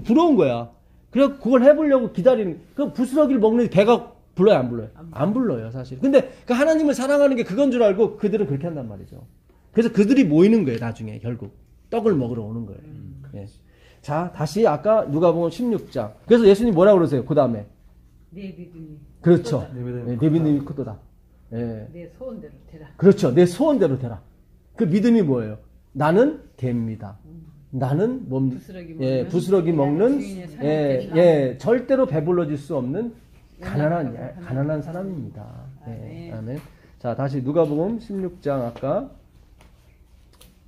부러운 거야. 그래서 그걸 해보려고 기다리는 그 부스러기를 먹는 배가 불러요, 안 불러요? 안 불러요, 사실. 근데 그 하나님을 사랑하는 게 그건 줄 알고 그들은 그렇게 한단 말이죠. 그래서 그들이 모이는 거예요, 나중에 결국 떡을 먹으러 오는 거예요. 예. 자, 다시 아까 누가복음 16장. 그래서 예수님 뭐라고 그러세요? 그 다음에 내 믿음이 그렇죠. 네 믿음이 크도다. 예. 내 소원대로 되라. 그렇죠. 내 소원대로 되라. 그 믿음이 뭐예요? 나는 개입니다. 나는 부스러기 먹는 절대로 배불러질 수 없는 가난한 사람입니다. 예. 아멘. 자, 다시 누가복음 16장 아까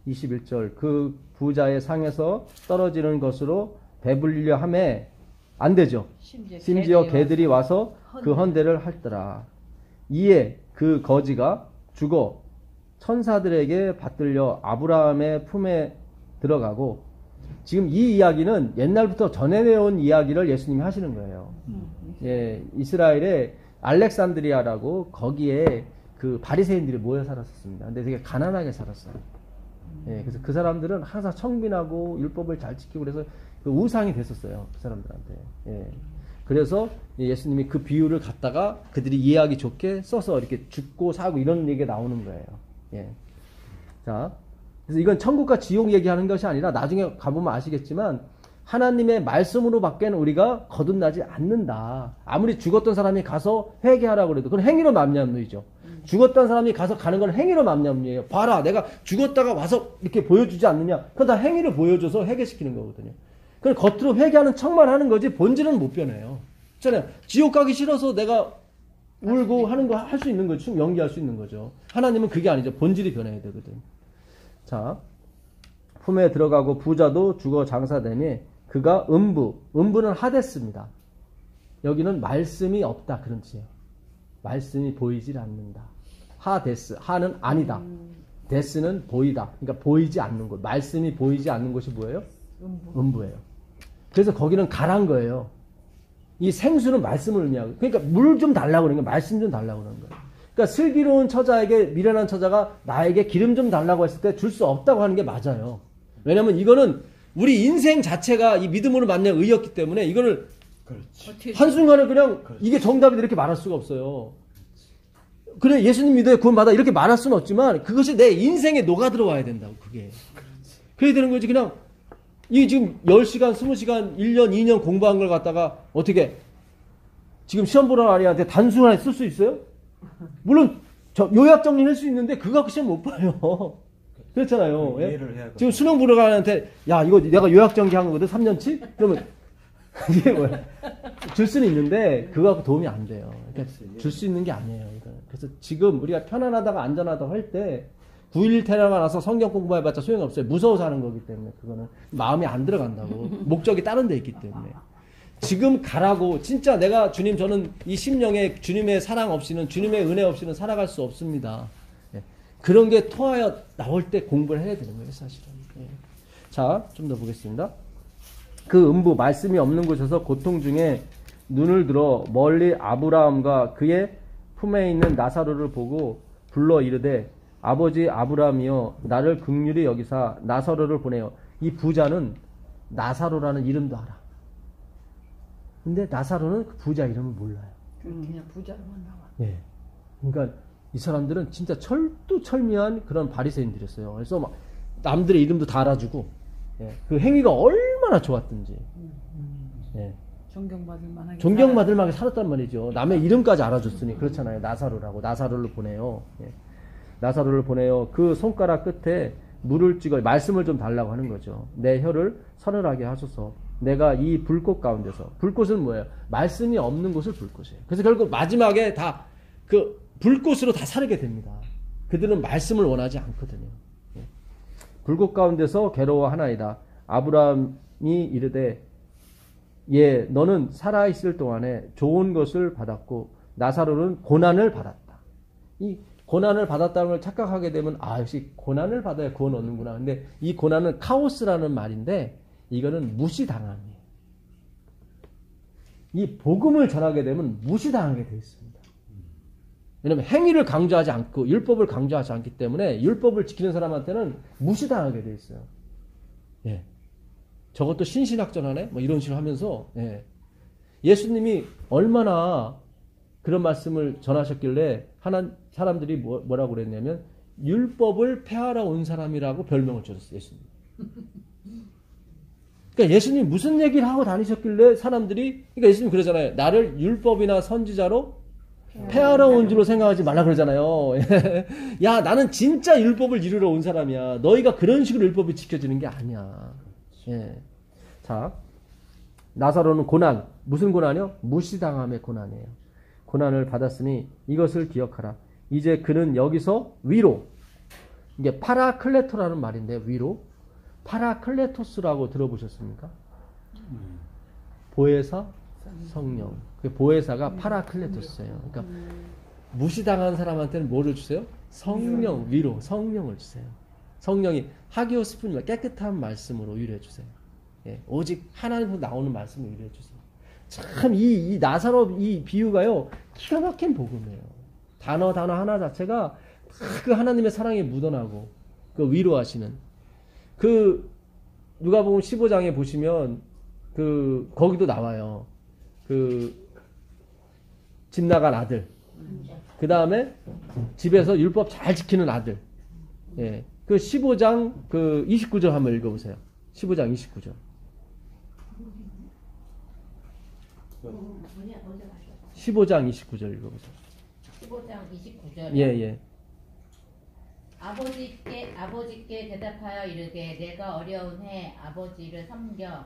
21절 그 부자의 상에서 떨어지는 것으로 배불리려 하매 안 되죠. 심지어 개들이 와서 그 헌대를 할더라. 이에 그 거지가 죽어 천사들에게 받들려 아브라함의 품에 들어가고 지금 이 이야기는 옛날부터 전해내온 이야기를 예수님이 하시는 거예요. 예, 이스라엘의 알렉산드리아라고 거기에 그 바리새인들이 모여 살았었습니다. 근데 되게 가난하게 살았어요. 예, 그래서 그 사람들은 항상 청빈하고 율법을 잘 지키고 그래서 그 우상이 됐었어요. 그 사람들한테. 예. 그래서 예수님이 그 비유를 갖다가 그들이 이해하기 좋게 써서 이렇게 죽고 사고 이런 얘기가 나오는 거예요. 예. 자, 그래서 이건 천국과 지옥 얘기하는 것이 아니라 나중에 가보면 아시겠지만 하나님의 말씀으로 밖에는 우리가 거듭나지 않는다. 아무리 죽었던 사람이 가서 회개하라고 그래도 그건 행위로 맘념이죠. 죽었던 사람이 가서 가는 건 행위로 맘념이에요. 봐라, 내가 죽었다가 와서 이렇게 보여주지 않느냐. 그건 다 행위를 보여줘서 회개시키는 거거든요. 그럼 겉으로 회개하는 척만 하는 거지 본질은 못 변해요. 그렇잖아요. 지옥 가기 싫어서 내가 울고 하는 거 할 수 있는 거죠. 연기할 수 있는 거죠. 하나님은 그게 아니죠. 본질이 변해야 되거든. 자, 품에 들어가고 부자도 죽어 장사되니 그가 음부는 하데스입니다. 여기는 말씀이 없다 그런 뜻이에요. 말씀이 보이질 않는다. 하데스, 하는 아니다. 데스는 보이다. 그러니까 보이지 않는 곳. 말씀이 보이지 않는 곳이 뭐예요? 음부예요. 그래서 거기는 가란 거예요. 이 생수는 말씀을 의미하고, 그러니까 물 좀 달라고 그러는 거예요. 말씀 좀 달라고 그러는 거예요. 그러니까 슬기로운 처자에게 미련한 처자가 나에게 기름 좀 달라고 했을 때 줄 수 없다고 하는 게 맞아요. 왜냐면 이거는 우리 인생 자체가 이 믿음으로 만난 의였기 때문에 이거는 그렇지. 한순간에 그냥 이게 정답이 이렇게 말할 수가 없어요. 그래, 예수님 믿어야 구원받아. 이렇게 말할 수는 없지만 그것이 내 인생에 녹아들어와야 된다고, 그게. 그래야 되는 거지. 그냥 이 지금 10시간, 20시간, 1년, 2년 공부한 걸 갖다가 어떻게 지금 시험 보는 아이한테 단순하게 쓸 수 있어요? 물론 요약 정리할 수 있는데 그거 갖고 시험 못 봐요. 그렇잖아요. 예? 이해를 해야 지금 수능 보러 가는 애한테 야, 이거 내가 요약 정리한 거거든, 3년치? 그러면 이게 뭐야? 줄 수는 있는데 그거 갖고 도움이 안 돼요. 그러니까 줄 수 있는 게 아니에요. 이거는. 그래서 지금 우리가 편안하다가 안전하다고 할 때 9.11 테러가 나서 성경 공부해봤자 소용이 없어요. 무서워서 하는 거기 때문에 그거는 마음이 안 들어간다고. 목적이 다른 데 있기 때문에. 지금 가라고. 진짜 내가 주님, 저는 이 심령에 주님의 사랑 없이는, 주님의 은혜 없이는 살아갈 수 없습니다. 예. 그런 게 토하여 나올 때 공부를 해야 되는 거예요, 사실은. 예. 자, 좀 더 보겠습니다. 그 음부, 말씀이 없는 곳에서 고통 중에 눈을 들어 멀리 아브라함과 그의 품에 있는 나사로를 보고 불러 이르되 아버지 아브라함이여 나를 긍휼히 여기사 나사로를 보내요. 이 부자는 나사로라는 이름도 알아. 근데 나사로는 그 부자 이름을 몰라요. 그냥 부자로만 나와. 예. 그러니까 이 사람들은 진짜 철두철미한 그런 바리새인들이었어요. 그래서 막 남들의 이름도 다 알아주고, 예. 그 행위가 얼마나 좋았든지, 예. 존경받을 만하게. 존경받을 만하게 살았단 말이죠. 남의 이름까지 알아줬으니. 그렇잖아요. 나사로라고. 나사로를 보내요. 예. 나사로를 보내요. 그 손가락 끝에 물을 찍어 말씀을 좀 달라고 하는 거죠. 내 혀를 서늘하게 하소서. 내가 이 불꽃 가운데서. 불꽃은 뭐예요? 말씀이 없는 곳을 불꽃이에요. 그래서 결국 마지막에 다 그 불꽃으로 다 사르게 됩니다. 그들은 말씀을 원하지 않거든요. 예. 불꽃 가운데서 괴로워하나이다. 아브라함이 이르되 예, 너는 살아있을 동안에 좋은 것을 받았고 나사로는 고난을 받았다. 이 고난을 받았다는 걸 착각하게 되면 아, 역시 고난을 받아야 구원 얻는구나. 근데 이 고난은 카오스라는 말인데 이거는 무시당함이에요. 이 복음을 전하게 되면 무시당하게 되어 있습니다. 왜냐하면 행위를 강조하지 않고 율법을 강조하지 않기 때문에 율법을 지키는 사람한테는 무시당하게 되어 있어요. 예. 저것도 신신학전하네? 뭐 이런 식으로 하면서, 예. 예수님이 얼마나 그런 말씀을 전하셨길래 사람들이 뭐라고 그랬냐면 율법을 폐하러 온 사람이라고 별명을 줘줬어요. 예수님. 그러니까 예수님이 무슨 얘기를 하고 다니셨길래 사람들이, 그러니까 예수님 그러잖아요. 나를 율법이나 선지자로 폐하러 온 줄로 생각하지 말라 그러잖아요. 야, 나는 진짜 율법을 이루러 온 사람이야. 너희가 그런 식으로 율법이 지켜지는 게 아니야. 예. 자, 나사로는 고난, 무슨 고난이요? 무시당함의 고난이에요. 고난을 받았으니 이것을 기억하라. 이제 그는 여기서 위로, 이게 파라클레토라는 말인데 위로, 파라클레토스라고 들어보셨습니까? 보혜사, 성령. 그 보혜사가 파라클레토스예요. 그러니까 무시당한 사람한테는 뭐를 주세요? 성령, 위로, 성령을 주세요. 성령이 하기오스푼 깨끗한 말씀으로 위로해 주세요. 예, 오직 하나님으로 나오는 말씀을 위로해 주세요. 참 이 나사로 이 비유가요 기가 막힌 복음이에요. 단어 하나 자체가 그 하나님의 사랑에 묻어나고 그 위로하시는 그 누가복음 15장에 보시면 그 거기도 나와요. 그 집 나간 아들, 그 다음에 집에서 율법 잘 지키는 아들. 예. 그 15장 그 29절 한번 읽어보세요. 15장 29절. 15장 29절 읽어보세요. 15장 29절. 예. 아버지께 대답하여 이르되 내가 어려운 해 아버지를 섬겨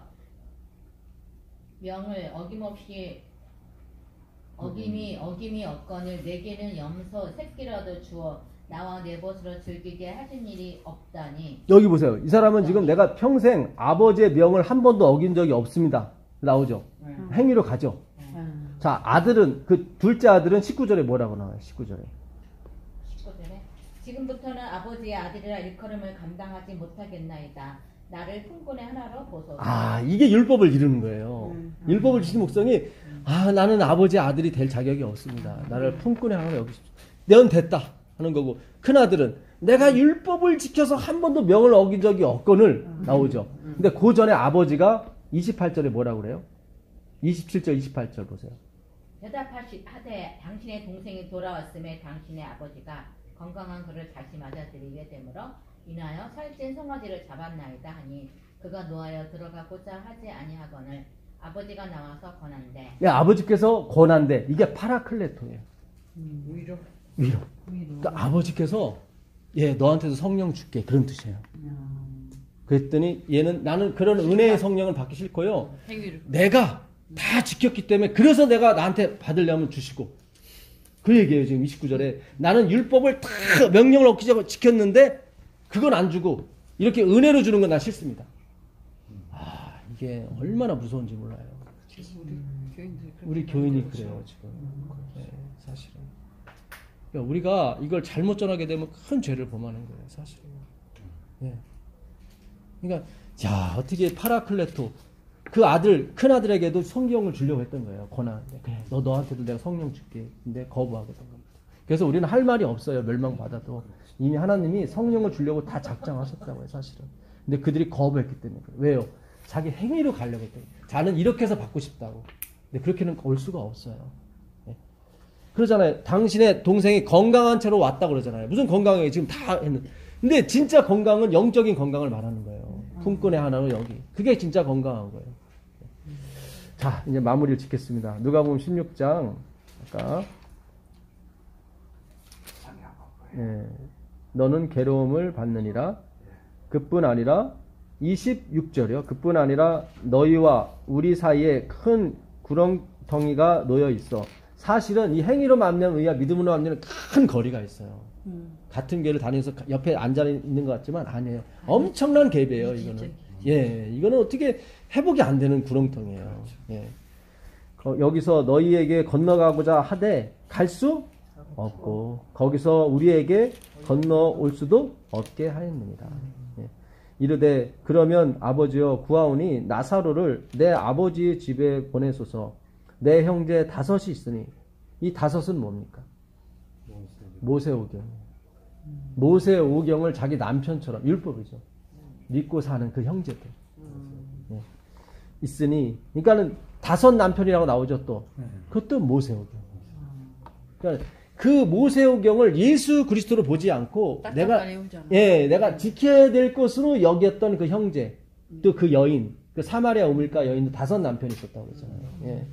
명을 어김이 없거늘 내게는 염소 새끼라도 주어 나와 내 벗으로 즐기게 하신 일이 없다니. 여기 보세요. 이 사람은 지금 내가 평생 아버지의 명을 한 번도 어긴 적이 없습니다. 나오죠. 행위로 가죠. 자, 아들은 그 둘째 아들은 19절에 뭐라고 나와요? 19절에. 지금부터는 아버지의 아들이라 일컬음을 감당하지 못하겠나이다. 나를 품꾼의 하나로 보소서. 아, 이게 율법을 이루는 거예요. 율법을 주신 목성이 나는 아버지의 아들이 될 자격이 없습니다. 나를 품꾼의 하나로 여기십시오. 넌 됐다 하는 거고, 큰아들은 내가 율법을 지켜서 한 번도 명을 어긴 적이 없건을 나오죠. 근데 그 전에 아버지가 28절에 뭐라고 그래요? 27절 28절 보세요. 대답하되 당신의 동생이 돌아왔음에 당신의 아버지가 건강한 그를 다시 맞아들이게 되므로 인하여 살찐 송아지를 잡았나이다 하니 그가 노하여 들어가고자 하지 아니하거늘 아버지가 나와서 권한대. 야, 아버지께서 권한대. 이게 파라클레토예요. 위로. 위로. 그러니까 아버지께서 너한테도 성령 줄게 그런 뜻이에요. 그랬더니 얘는 나는 그런 은혜의 성령을 받기 싫고요. 행위로. 내가 다 지켰기 때문에 그래서 내가 나한테 받으려면 주시고 그 얘기예요. 지금 29절에 나는 율법을 다 명령을 어기지 지켰는데 그건 안 주고 이렇게 은혜로 주는 건 난 싫습니다. 이게 얼마나 무서운지 몰라요. 우리 교인이 그래요 지금. 사실은 그러니까 우리가 이걸 잘못 전하게 되면 큰 죄를 범하는 거예요 사실은. 그러니까 어떻게 파라클레토 그 아들 큰 아들에게도 성경을 주려고 했던 거예요. 권하는데 그래 너한테도 내가 성령 줄게. 근데 거부하겠던 겁니다. 그래서 우리는 할 말이 없어요. 멸망받아도 이미 하나님이 성령을 주려고 다 작정하셨다고 해요 사실은. 근데 그들이 거부했기 때문에 그래요. 왜요? 자기 행위로 가려고 했던 거예요. 자는 이렇게 해서 받고 싶다고. 근데 그렇게는 올 수가 없어요. 그러잖아요. 당신의 동생이 건강한 채로 왔다고 그러잖아요. 무슨 건강해 지금 다 했는데. 근데 진짜 건강은 영적인 건강을 말하는 거예요. 품꾼의 하나로 여기. 그게 진짜 건강한 거예요. 자, 이제 마무리를 짓겠습니다. 누가복음 16장 아까 너는 괴로움을 받느니라. 그뿐 아니라 26절이요. 그뿐 아니라 너희와 우리 사이에 큰 구렁텅이가 놓여 있어. 사실은 이 행위로 만나는 의와 믿음으로 만나는 큰 거리가 있어요. 같은 교회를 다니면서 옆에 앉아 있는 것 같지만 아니에요. 엄청난 갭이에요, 이거는. 이거는 어떻게 회복이 안 되는 구렁텅이에요. 여기서 너희에게 건너가고자 하되 갈 수 없고 거기서 우리에게 건너올 수도 없게 하였느니라. 이르되 그러면 아버지여 구하오니 나사로를 내 아버지의 집에 보내소서. 내 형제 5이 있으니 이 5은 뭡니까? 모세오경. 모세오경을 자기 남편처럼 율법이죠. 믿고 사는 그 형제들 있으니 그러니까는 5 남편이라고 나오죠 또. 그것도 모세오경. 그러니까 그 모세오경을 예수 그리스도로 보지 않고 내가 지켜야 될 것으로 여겼던 그 형제 또 그 여인 그 사마리아 우물가 여인도 5 남편이 있었다고 그랬잖아요.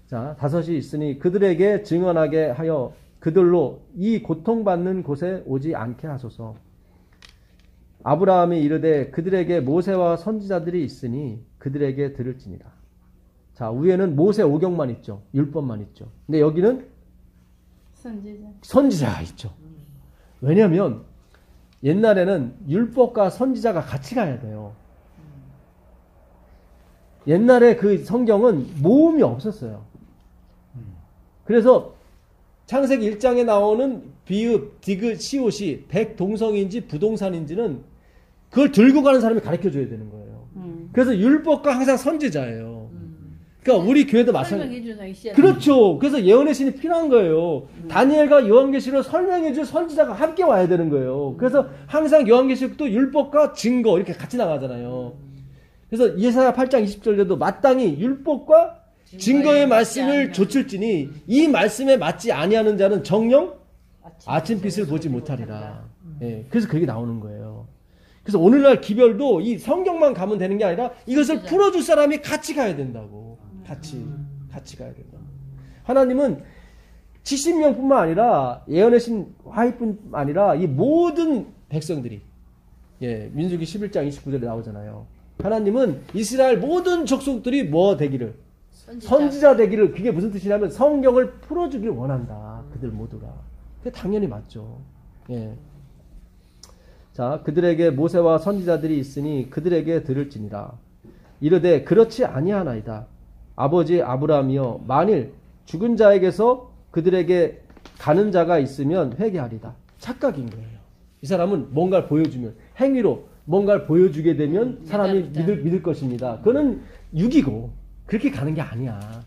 자 5이 있으니 그들에게 증언하게 하여 그들로 이 고통받는 곳에 오지 않게 하소서. 아브라함이 이르되 그들에게 모세와 선지자들이 있으니 그들에게 들을지니라. 자 위에는 모세 오경만 있죠. 율법만 있죠. 근데 여기는 선지자가 있죠. 왜냐하면 옛날에는 율법과 선지자가 같이 가야 돼요. 옛날에 그 성경은 모음이 없었어요. 그래서 창세기 1장에 나오는 비읍, 디귿, 시옷이 백동성인지 부동산인지는 그걸 들고 가는 사람이 가르쳐 줘야 되는 거예요. 그래서 율법과 항상 선지자예요. 그러니까 우리 교회도 마찬가지. 그렇죠. 그래서 예언의 신이 필요한 거예요. 다니엘과 요한계시를 설명해 줄 선지자가 함께 와야 되는 거예요. 그래서 항상 요한계시록도 율법과 증거 이렇게 같이 나가잖아요. 그래서 예사야 8장 20절에도 마땅히 율법과 증거의 말씀을 좇을지니 이 말씀에 맞지 아니하는 자는 정녕 아침빛을 보지 못하리라. 그래서 그게 나오는 거예요. 그래서 오늘날 기별도 이 성경만 가면 되는 게 아니라 이것을 풀어줄 사람이 같이 가야 된다고. 같이 가야 된다. 하나님은 70명뿐만 아니라 예언의 신 화이뿐 아니라 이 모든 백성들이 민수기 11장 29절에 나오잖아요. 하나님은 이스라엘 모든 족속들이 뭐 되기를 선지자 되기를. 그게 무슨 뜻이냐면 성경을 풀어주길 원한다. 그들 모두가. 그게 당연히 맞죠. 자 그들에게 모세와 선지자들이 있으니 그들에게 들을지니라. 이르되 그렇지 아니하나이다. 아버지 아브라함이여 만일 죽은 자에게서 그들에게 가는 자가 있으면 회개하리다. 착각인 거예요. 이 사람은 뭔가를 보여주면 행위로 뭔가를 보여주게 되면 사람이 그렇죠. 믿을 것입니다. 그거는 육이고 그렇게 가는 게 아니야.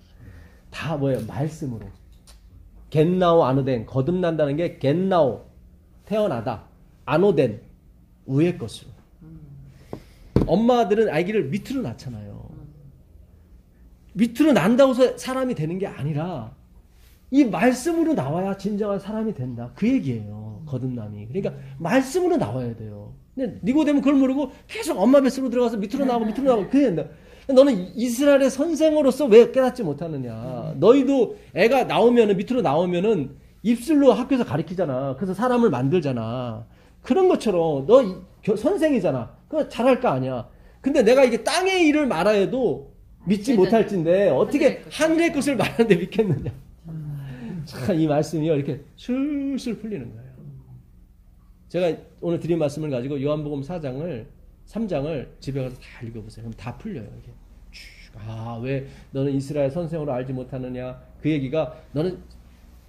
다 뭐예요? 말씀으로. 겟나오 아노덴 거듭난다는 게 겟나오 태어나다 아노덴 위의 것으로. 엄마들은 아기를 밑으로 낳잖아요. 밑으로 난다고 해서 사람이 되는 게 아니라 이 말씀으로 나와야 진정한 사람이 된다. 그 얘기예요. 거듭남이. 그러니까 말씀으로 나와야 돼요. 근데 니고데모 그걸 모르고 계속 엄마 뱃속으로 들어가서 밑으로 나오고 그래 된다. 너는 이스라엘의 선생으로서 왜 깨닫지 못하느냐. 너희도 애가 나오면은 밑으로 나오면은 입술로 학교에서 가르치잖아. 그래서 사람을 만들잖아. 그런 것처럼 너 선생이잖아. 그거 잘할 거 아니야. 근데 내가 이게 땅의 일을 말하여도 믿지 못할진데 어떻게 하늘의 것을 말하는데 믿겠느냐. 참 이 말씀이요 이렇게 술술 풀리는 거예요. 제가 오늘 드린 말씀을 가지고 요한복음 3장을 집에 가서 다 읽어보세요. 그럼 다 풀려요. 이게 왜 너는 이스라엘 선생으로 알지 못하느냐. 그 얘기가 너는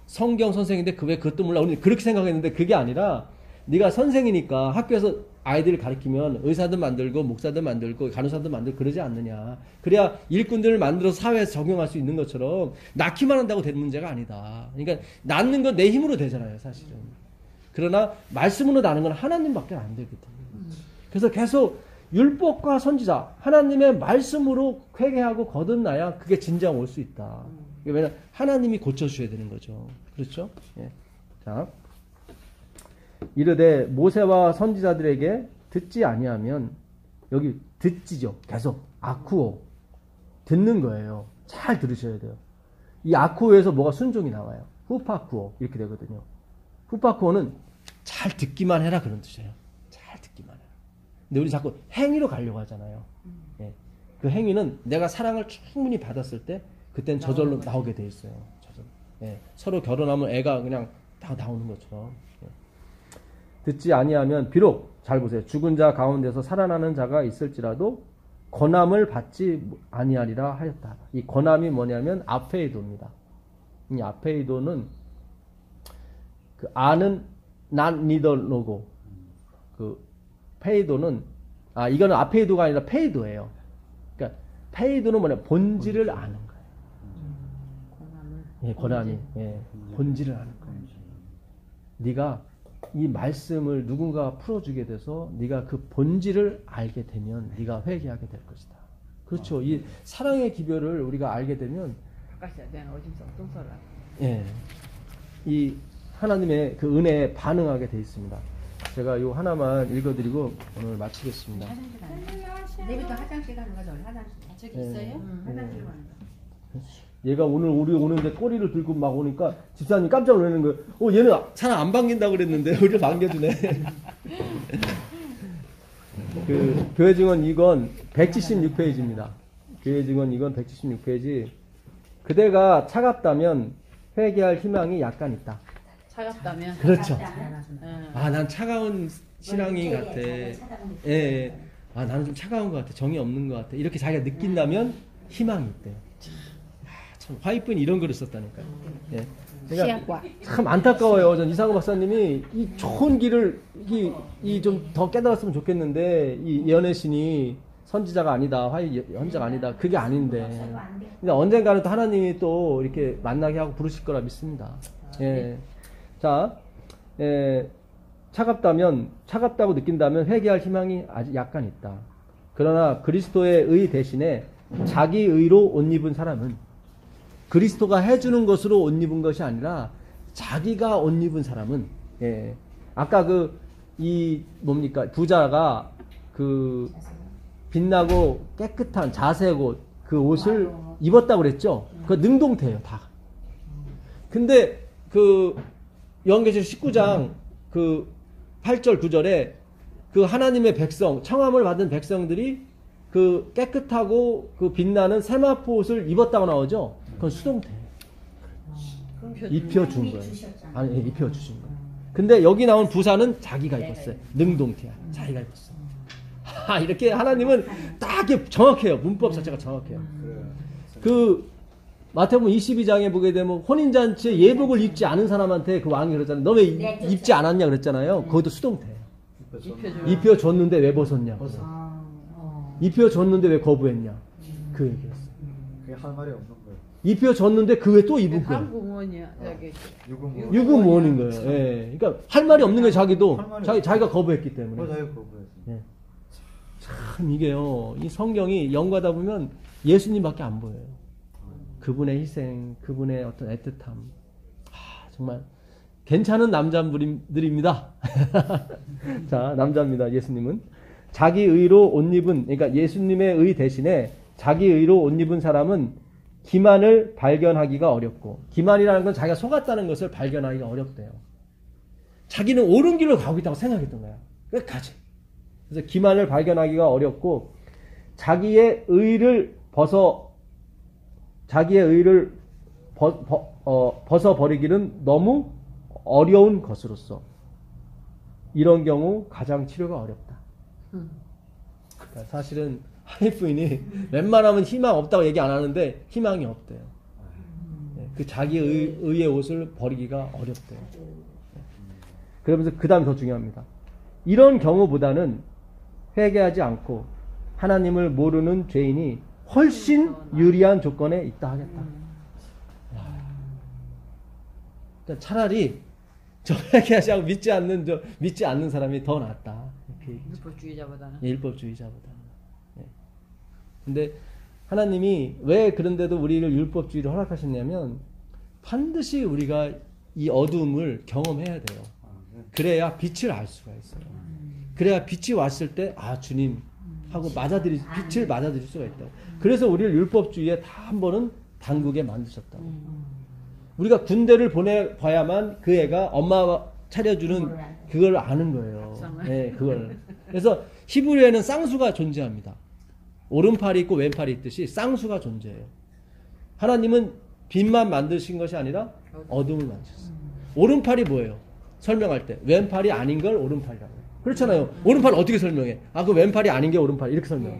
성경 선생인데 왜 그것도 몰라. 우리는 그렇게 생각했는데 그게 아니라 네가 선생이니까 학교에서 아이들을 가르치면 의사들 만들고 목사들 만들고 간호사들 만들고 그러지 않느냐. 그래야 일꾼들을 만들어서 사회에서 적용할 수 있는 것처럼 낳기만 한다고 되는 문제가 아니다. 그러니까 낳는 건 내 힘으로 되잖아요, 사실은. 그러나 말씀으로 낳는 건 하나님밖에 안 되거든요. 그래서 계속 율법과 선지자, 하나님의 말씀으로 회개하고 거듭나야 그게 진정 올 수 있다. 왜냐하면 하나님이 고쳐주셔야 되는 거죠. 그렇죠? 예. 자. 이르되 모세와 선지자들에게 듣지 아니하면 여기 듣지죠. 계속 아쿠오 듣는 거예요. 잘 들으셔야 돼요. 이 아쿠오에서 뭐가 순종이 나와요. 후파쿠오 이렇게 되거든요. 후파쿠오는 잘 듣기만 해라 그런 뜻이에요. 잘 듣기만 해라. 근데 우리 자꾸 행위로 가려고 하잖아요. 예. 그 행위는 내가 사랑을 충분히 받았을 때 그땐 저절로 나오게 돼 있어요. 저절로. 예. 서로 결혼하면 애가 그냥 다 나오는 것처럼. 듣지 아니하면 비록 잘 보세요. 죽은 자 가운데서 살아나는 자가 있을지라도 권함을 받지 아니하리라 하였다. 이 권함이 뭐냐면 아페이도입니다. 이 아페이도는 그 아는 난 니더로고 그 페이도는 이거는 아페이도가 아니라 페이도예요. 그러니까 페이도는 뭐냐 본질을 아는 거예요. 예, 권함이 본질을 아는 거예요. 네가 이 말씀을 누군가 풀어주게 돼서 네가 그 본질을 알게 되면 네가 회개하게 될 것이다. 그렇죠. 이 사랑의 기별을 우리가 알게 되면 예, 이 하나님의 그 은혜에 반응하게 돼 있습니다. 제가 요 하나만 읽어드리고 오늘 마치겠습니다. 내일부터 화장실 가는 거죠. 화장실. 저기 있어요? 화장실 가는 거. 얘가 오늘 우리 오는데 꼬리를 들고 막 오니까 집사님 깜짝 놀라는 거예요. 얘는 사람 안 반긴다고 그랬는데 우리를 반겨주네. 그 교회 증언 2권 176페이지입니다. 교회 증언 2권 176페이지. 그대가 차갑다면 회개할 희망이 약간 있다. 차갑다면. 그렇죠. 응. 난 차가운 신앙이 같아. 예. 나는 좀 차가운 것 같아. 정이 없는 것 같아. 이렇게 자기가 느낀다면 희망이 있대요. 참 화이프는 이런 글을 썼다니까요. 예. 그러니까 참 안타까워요. 전 이상호 박사님이 이 좋은 길을 이 좀 더 깨달았으면 좋겠는데 이 연애신이 선지자가 아니다, 헌자가 아니다. 그게 아닌데. 근데 언젠가는 또 하나님이 또 이렇게 만나게 하고 부르실 거라 믿습니다. 예. 자, 차갑다고 느낀다면 회개할 희망이 아직 약간 있다. 그러나 그리스도의 의 대신에 자기 의로 옷 입은 사람은 그리스도가 해주는 것으로 옷 입은 것이 아니라 자기가 옷 입은 사람은 아까 부자가 그 빛나고 깨끗한 자색 옷 그 옷을 입었다고 그랬죠. 그 능동태예요 다. 근데 그 요한계시록 19장 그 8절 9절에 그 하나님의 백성 청함을 받은 백성들이 그 깨끗하고 그 빛나는 세마포 옷을 입었다고 나오죠. 그건 수동태예요. 입혀준 거예요. 아니, 입혀주신 거예요. 근데 여기 나온 부사는 자기가 입었어요. 능동태야. 자기가 입었어. 이렇게 하나님은 딱 이렇게 정확해요. 문법 자체가 정확해요. 그 마태복음 22장에 보게 되면 혼인잔치에 예복을 입지 않은 사람한테 그 왕이 그러잖아요. 너 왜 입지 않았냐 그랬잖아요. 그것도 수동태예요. 입혀줘. 입혀줬는데 왜 벗었냐. 아, 입혀줬는데 왜 거부했냐. 그 얘기였어. 그게 할 말이 없는 거예요. 입혀줬는데 그 후에 또 입은 거야. 한국원이야 저기. 유금 유금무원인 거예요. 예. 그러니까 할 말이 없는 거예요. 자기도. 할 말이 자기가 거부했기 때문에. 자기가 거부해서. 예. 참 이게요. 이 성경이 연구하다 보면 예수님밖에 안 보여요. 그분의 희생, 그분의 어떤 애틋함. 정말 괜찮은 남자들입니다. 자, 남자입니다. 예수님은. 자기 의로 옷 입은, 그러니까 예수님의 의 대신에 자기 의로 옷 입은 사람은 기만을 발견하기가 어렵고, 기만이라는 건 자기가 속았다는 것을 발견하기가 어렵대요. 자기는 옳은 길로 가고 있다고 생각했던 거야. 끝까지. 그래서 기만을 발견하기가 어렵고, 자기의 의를 벗어버리기는 너무 어려운 것으로서 이런 경우 가장 치료가 어렵다. 그러니까 사실은 한입 부인이 웬만하면 희망 없다고 얘기 안 하는데 희망이 없대요. 그 자기 의의 옷을 버리기가 어렵대요. 그러면서 그 다음이 더 중요합니다. 이런 경우보다는 회개하지 않고 하나님을 모르는 죄인이 훨씬 유리한 조건에 있다 하겠다. 그러니까 차라리 저 회개하지 않고 믿지 않는 사람이 더 낫다. 율법주의자보다는. 율법주의자보다는. 예. 근데 하나님이 왜 그런데도 우리를 율법주의를 허락하셨냐면 반드시 우리가 이 어두움을 경험해야 돼요. 그래야 빛을 알 수가 있어요. 그래야 빛이 왔을 때 주님 하고 빛을 맞아들일 수가 있다. 그래서 우리를 율법주의에 다 한 번은 당국에 만드셨다. 우리가 군대를 보내봐야만 그 애가 엄마가 차려주는 그걸 아는 거예요. 네, 그걸. 그래서 히브리어에는 쌍수가 존재합니다. 오른팔이 있고 왼팔이 있듯이 쌍수가 존재해요. 하나님은 빛만 만드신 것이 아니라 어둠을 만드셨어요. 오른팔이 뭐예요? 설명할 때 왼팔이 아닌 걸 오른팔이라고 해요. 그렇잖아요. 오른팔 어떻게 설명해? 그 왼팔이 아닌 게 오른팔 이렇게 설명해.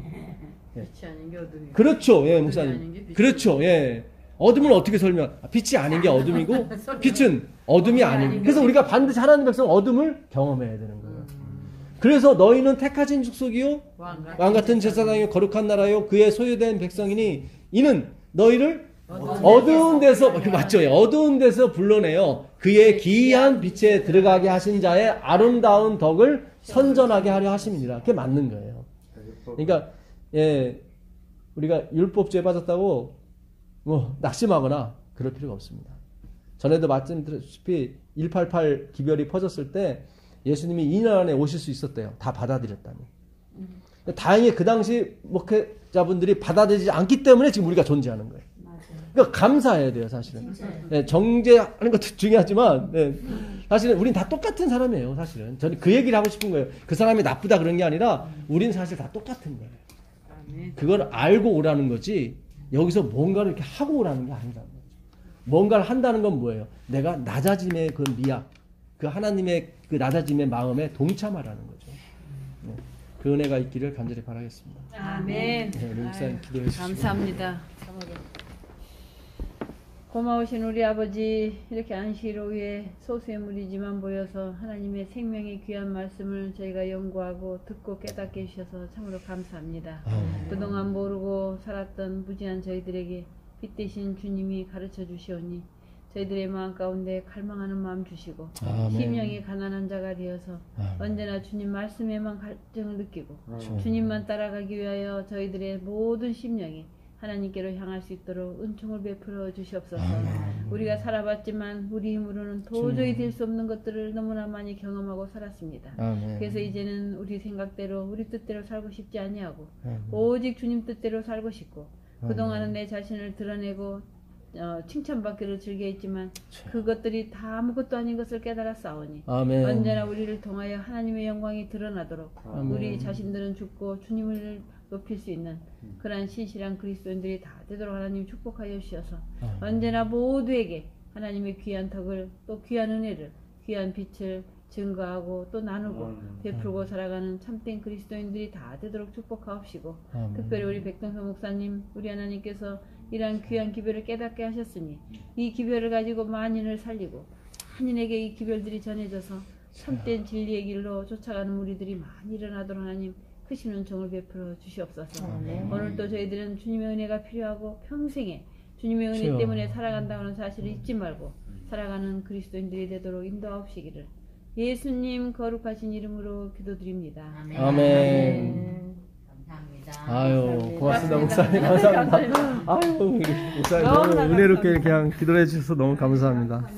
빛이 아닌 게 어둠이. 그렇죠. 예, 목사님. 그렇죠. 예. 어둠을 어떻게 설명? 빛이 아닌 게 어둠이고 빛은 어둠이 아닌. 그래서 우리가 반드시 하나님 백성 어둠을 경험해야 되는 거예요. 그래서 너희는 택하신 족속이요 왕 같은 제사장이요 거룩한 나라요 그의 소유된 백성이니 이는 너희를 어두운 데서 맞죠? 어두운 데서 불러내어 그의 기이한 빛에 들어가게 하신 자의 아름다운 덕을 선전하게 하려 하심이니라. 그게 맞는 거예요. 그러니까 우리가 율법주의에 빠졌다고 낙심하거나 그럴 필요가 없습니다. 전에도 말씀드렸다시피 188 기별이 퍼졌을 때 예수님이 2년 안에 오실 수 있었대요. 다 받아들였다니. 다행히 그 당시 목회자분들이 받아들이지 않기 때문에 지금 우리가 존재하는 거예요. 그러니까 감사해야 돼요, 사실은. 정죄하는 것도 중요하지만, 사실은 우린 다 똑같은 사람이에요, 사실은. 저는 그 얘기를 하고 싶은 거예요. 그 사람이 나쁘다 그런 게 아니라, 우린 사실 다 똑같은 거예요. 그걸 알고 오라는 거지, 여기서 뭔가를 이렇게 하고 오라는 게 아니라는 거죠. 뭔가를 한다는 건 뭐예요? 내가 낮아짐의 그 미학, 그 하나님의 그 낮아짐의 마음에 동참하라는 거죠. 그 은혜가 있기를 간절히 바라겠습니다. 아멘. 우리 목사님 기도해 주시고. 감사합니다. 고마우신 우리 아버지, 이렇게 안식일 오후에 소수의 무리지만 모여서 하나님의 생명의 귀한 말씀을 저희가 연구하고 듣고 깨닫게 해주셔서 참으로 감사합니다. 그동안 모르고 살았던 무지한 저희들에게 빛 대신 주님이 가르쳐 주시오니 저희들의 마음 가운데 갈망하는 마음 주시고 심령이 가난한 자가 되어서 언제나 주님 말씀에만 갈증을 느끼고 주님만 따라가기 위하여 저희들의 모든 심령이 하나님께로 향할 수 있도록 은총을 베풀어 주시옵소서. 우리가 살아봤지만 우리 힘으로는 도저히 될 수 없는 것들을 너무나 많이 경험하고 살았습니다. 그래서 이제는 우리 생각대로 우리 뜻대로 살고 싶지 아니하고 오직 주님 뜻대로 살고 싶고 그동안은 내 자신을 드러내고 칭찬받기를 즐겨했지만 그것들이 다 아무것도 아닌 것을 깨달아 싸우니 언제나 우리를 통하여 하나님의 영광이 드러나도록 우리 자신들은 죽고 주님을 높일 수 있는 그러한 신실한 그리스도인들이 다 되도록 하나님 축복하여 주셔서 언제나 모두에게 하나님의 귀한 덕을 또 귀한 은혜를 귀한 빛을 증거하고 또 나누고 베풀고 살아가는 참된 그리스도인들이 다 되도록 축복하옵시고 특별히 우리 백동서 목사님 우리 하나님께서 이러한 귀한 기별을 깨닫게 하셨으니 이 기별을 가지고 만인을 살리고 만인에게 이 기별들이 전해져서 참된 진리의 길로 쫓아가는 우리들이 많이 일어나도록 하나님 크신 은총을 베풀어 주시옵소서. 오늘도 저희들은 주님의 은혜가 필요하고 평생에 주님의 은혜 주여. 때문에 살아간다는 사실을 잊지 말고 살아가는 그리스도인들이 되도록 인도하옵시기를 예수님 거룩하신 이름으로 기도드립니다. 아멘. 감사합니다. 아유, 고맙습니다, 목사님. 고맙습니다. 감사합니다. 아유, 우리 목사님 너무나 너무 은혜롭게 감사합니다. 그냥 기도해 주셔서 너무 감사합니다.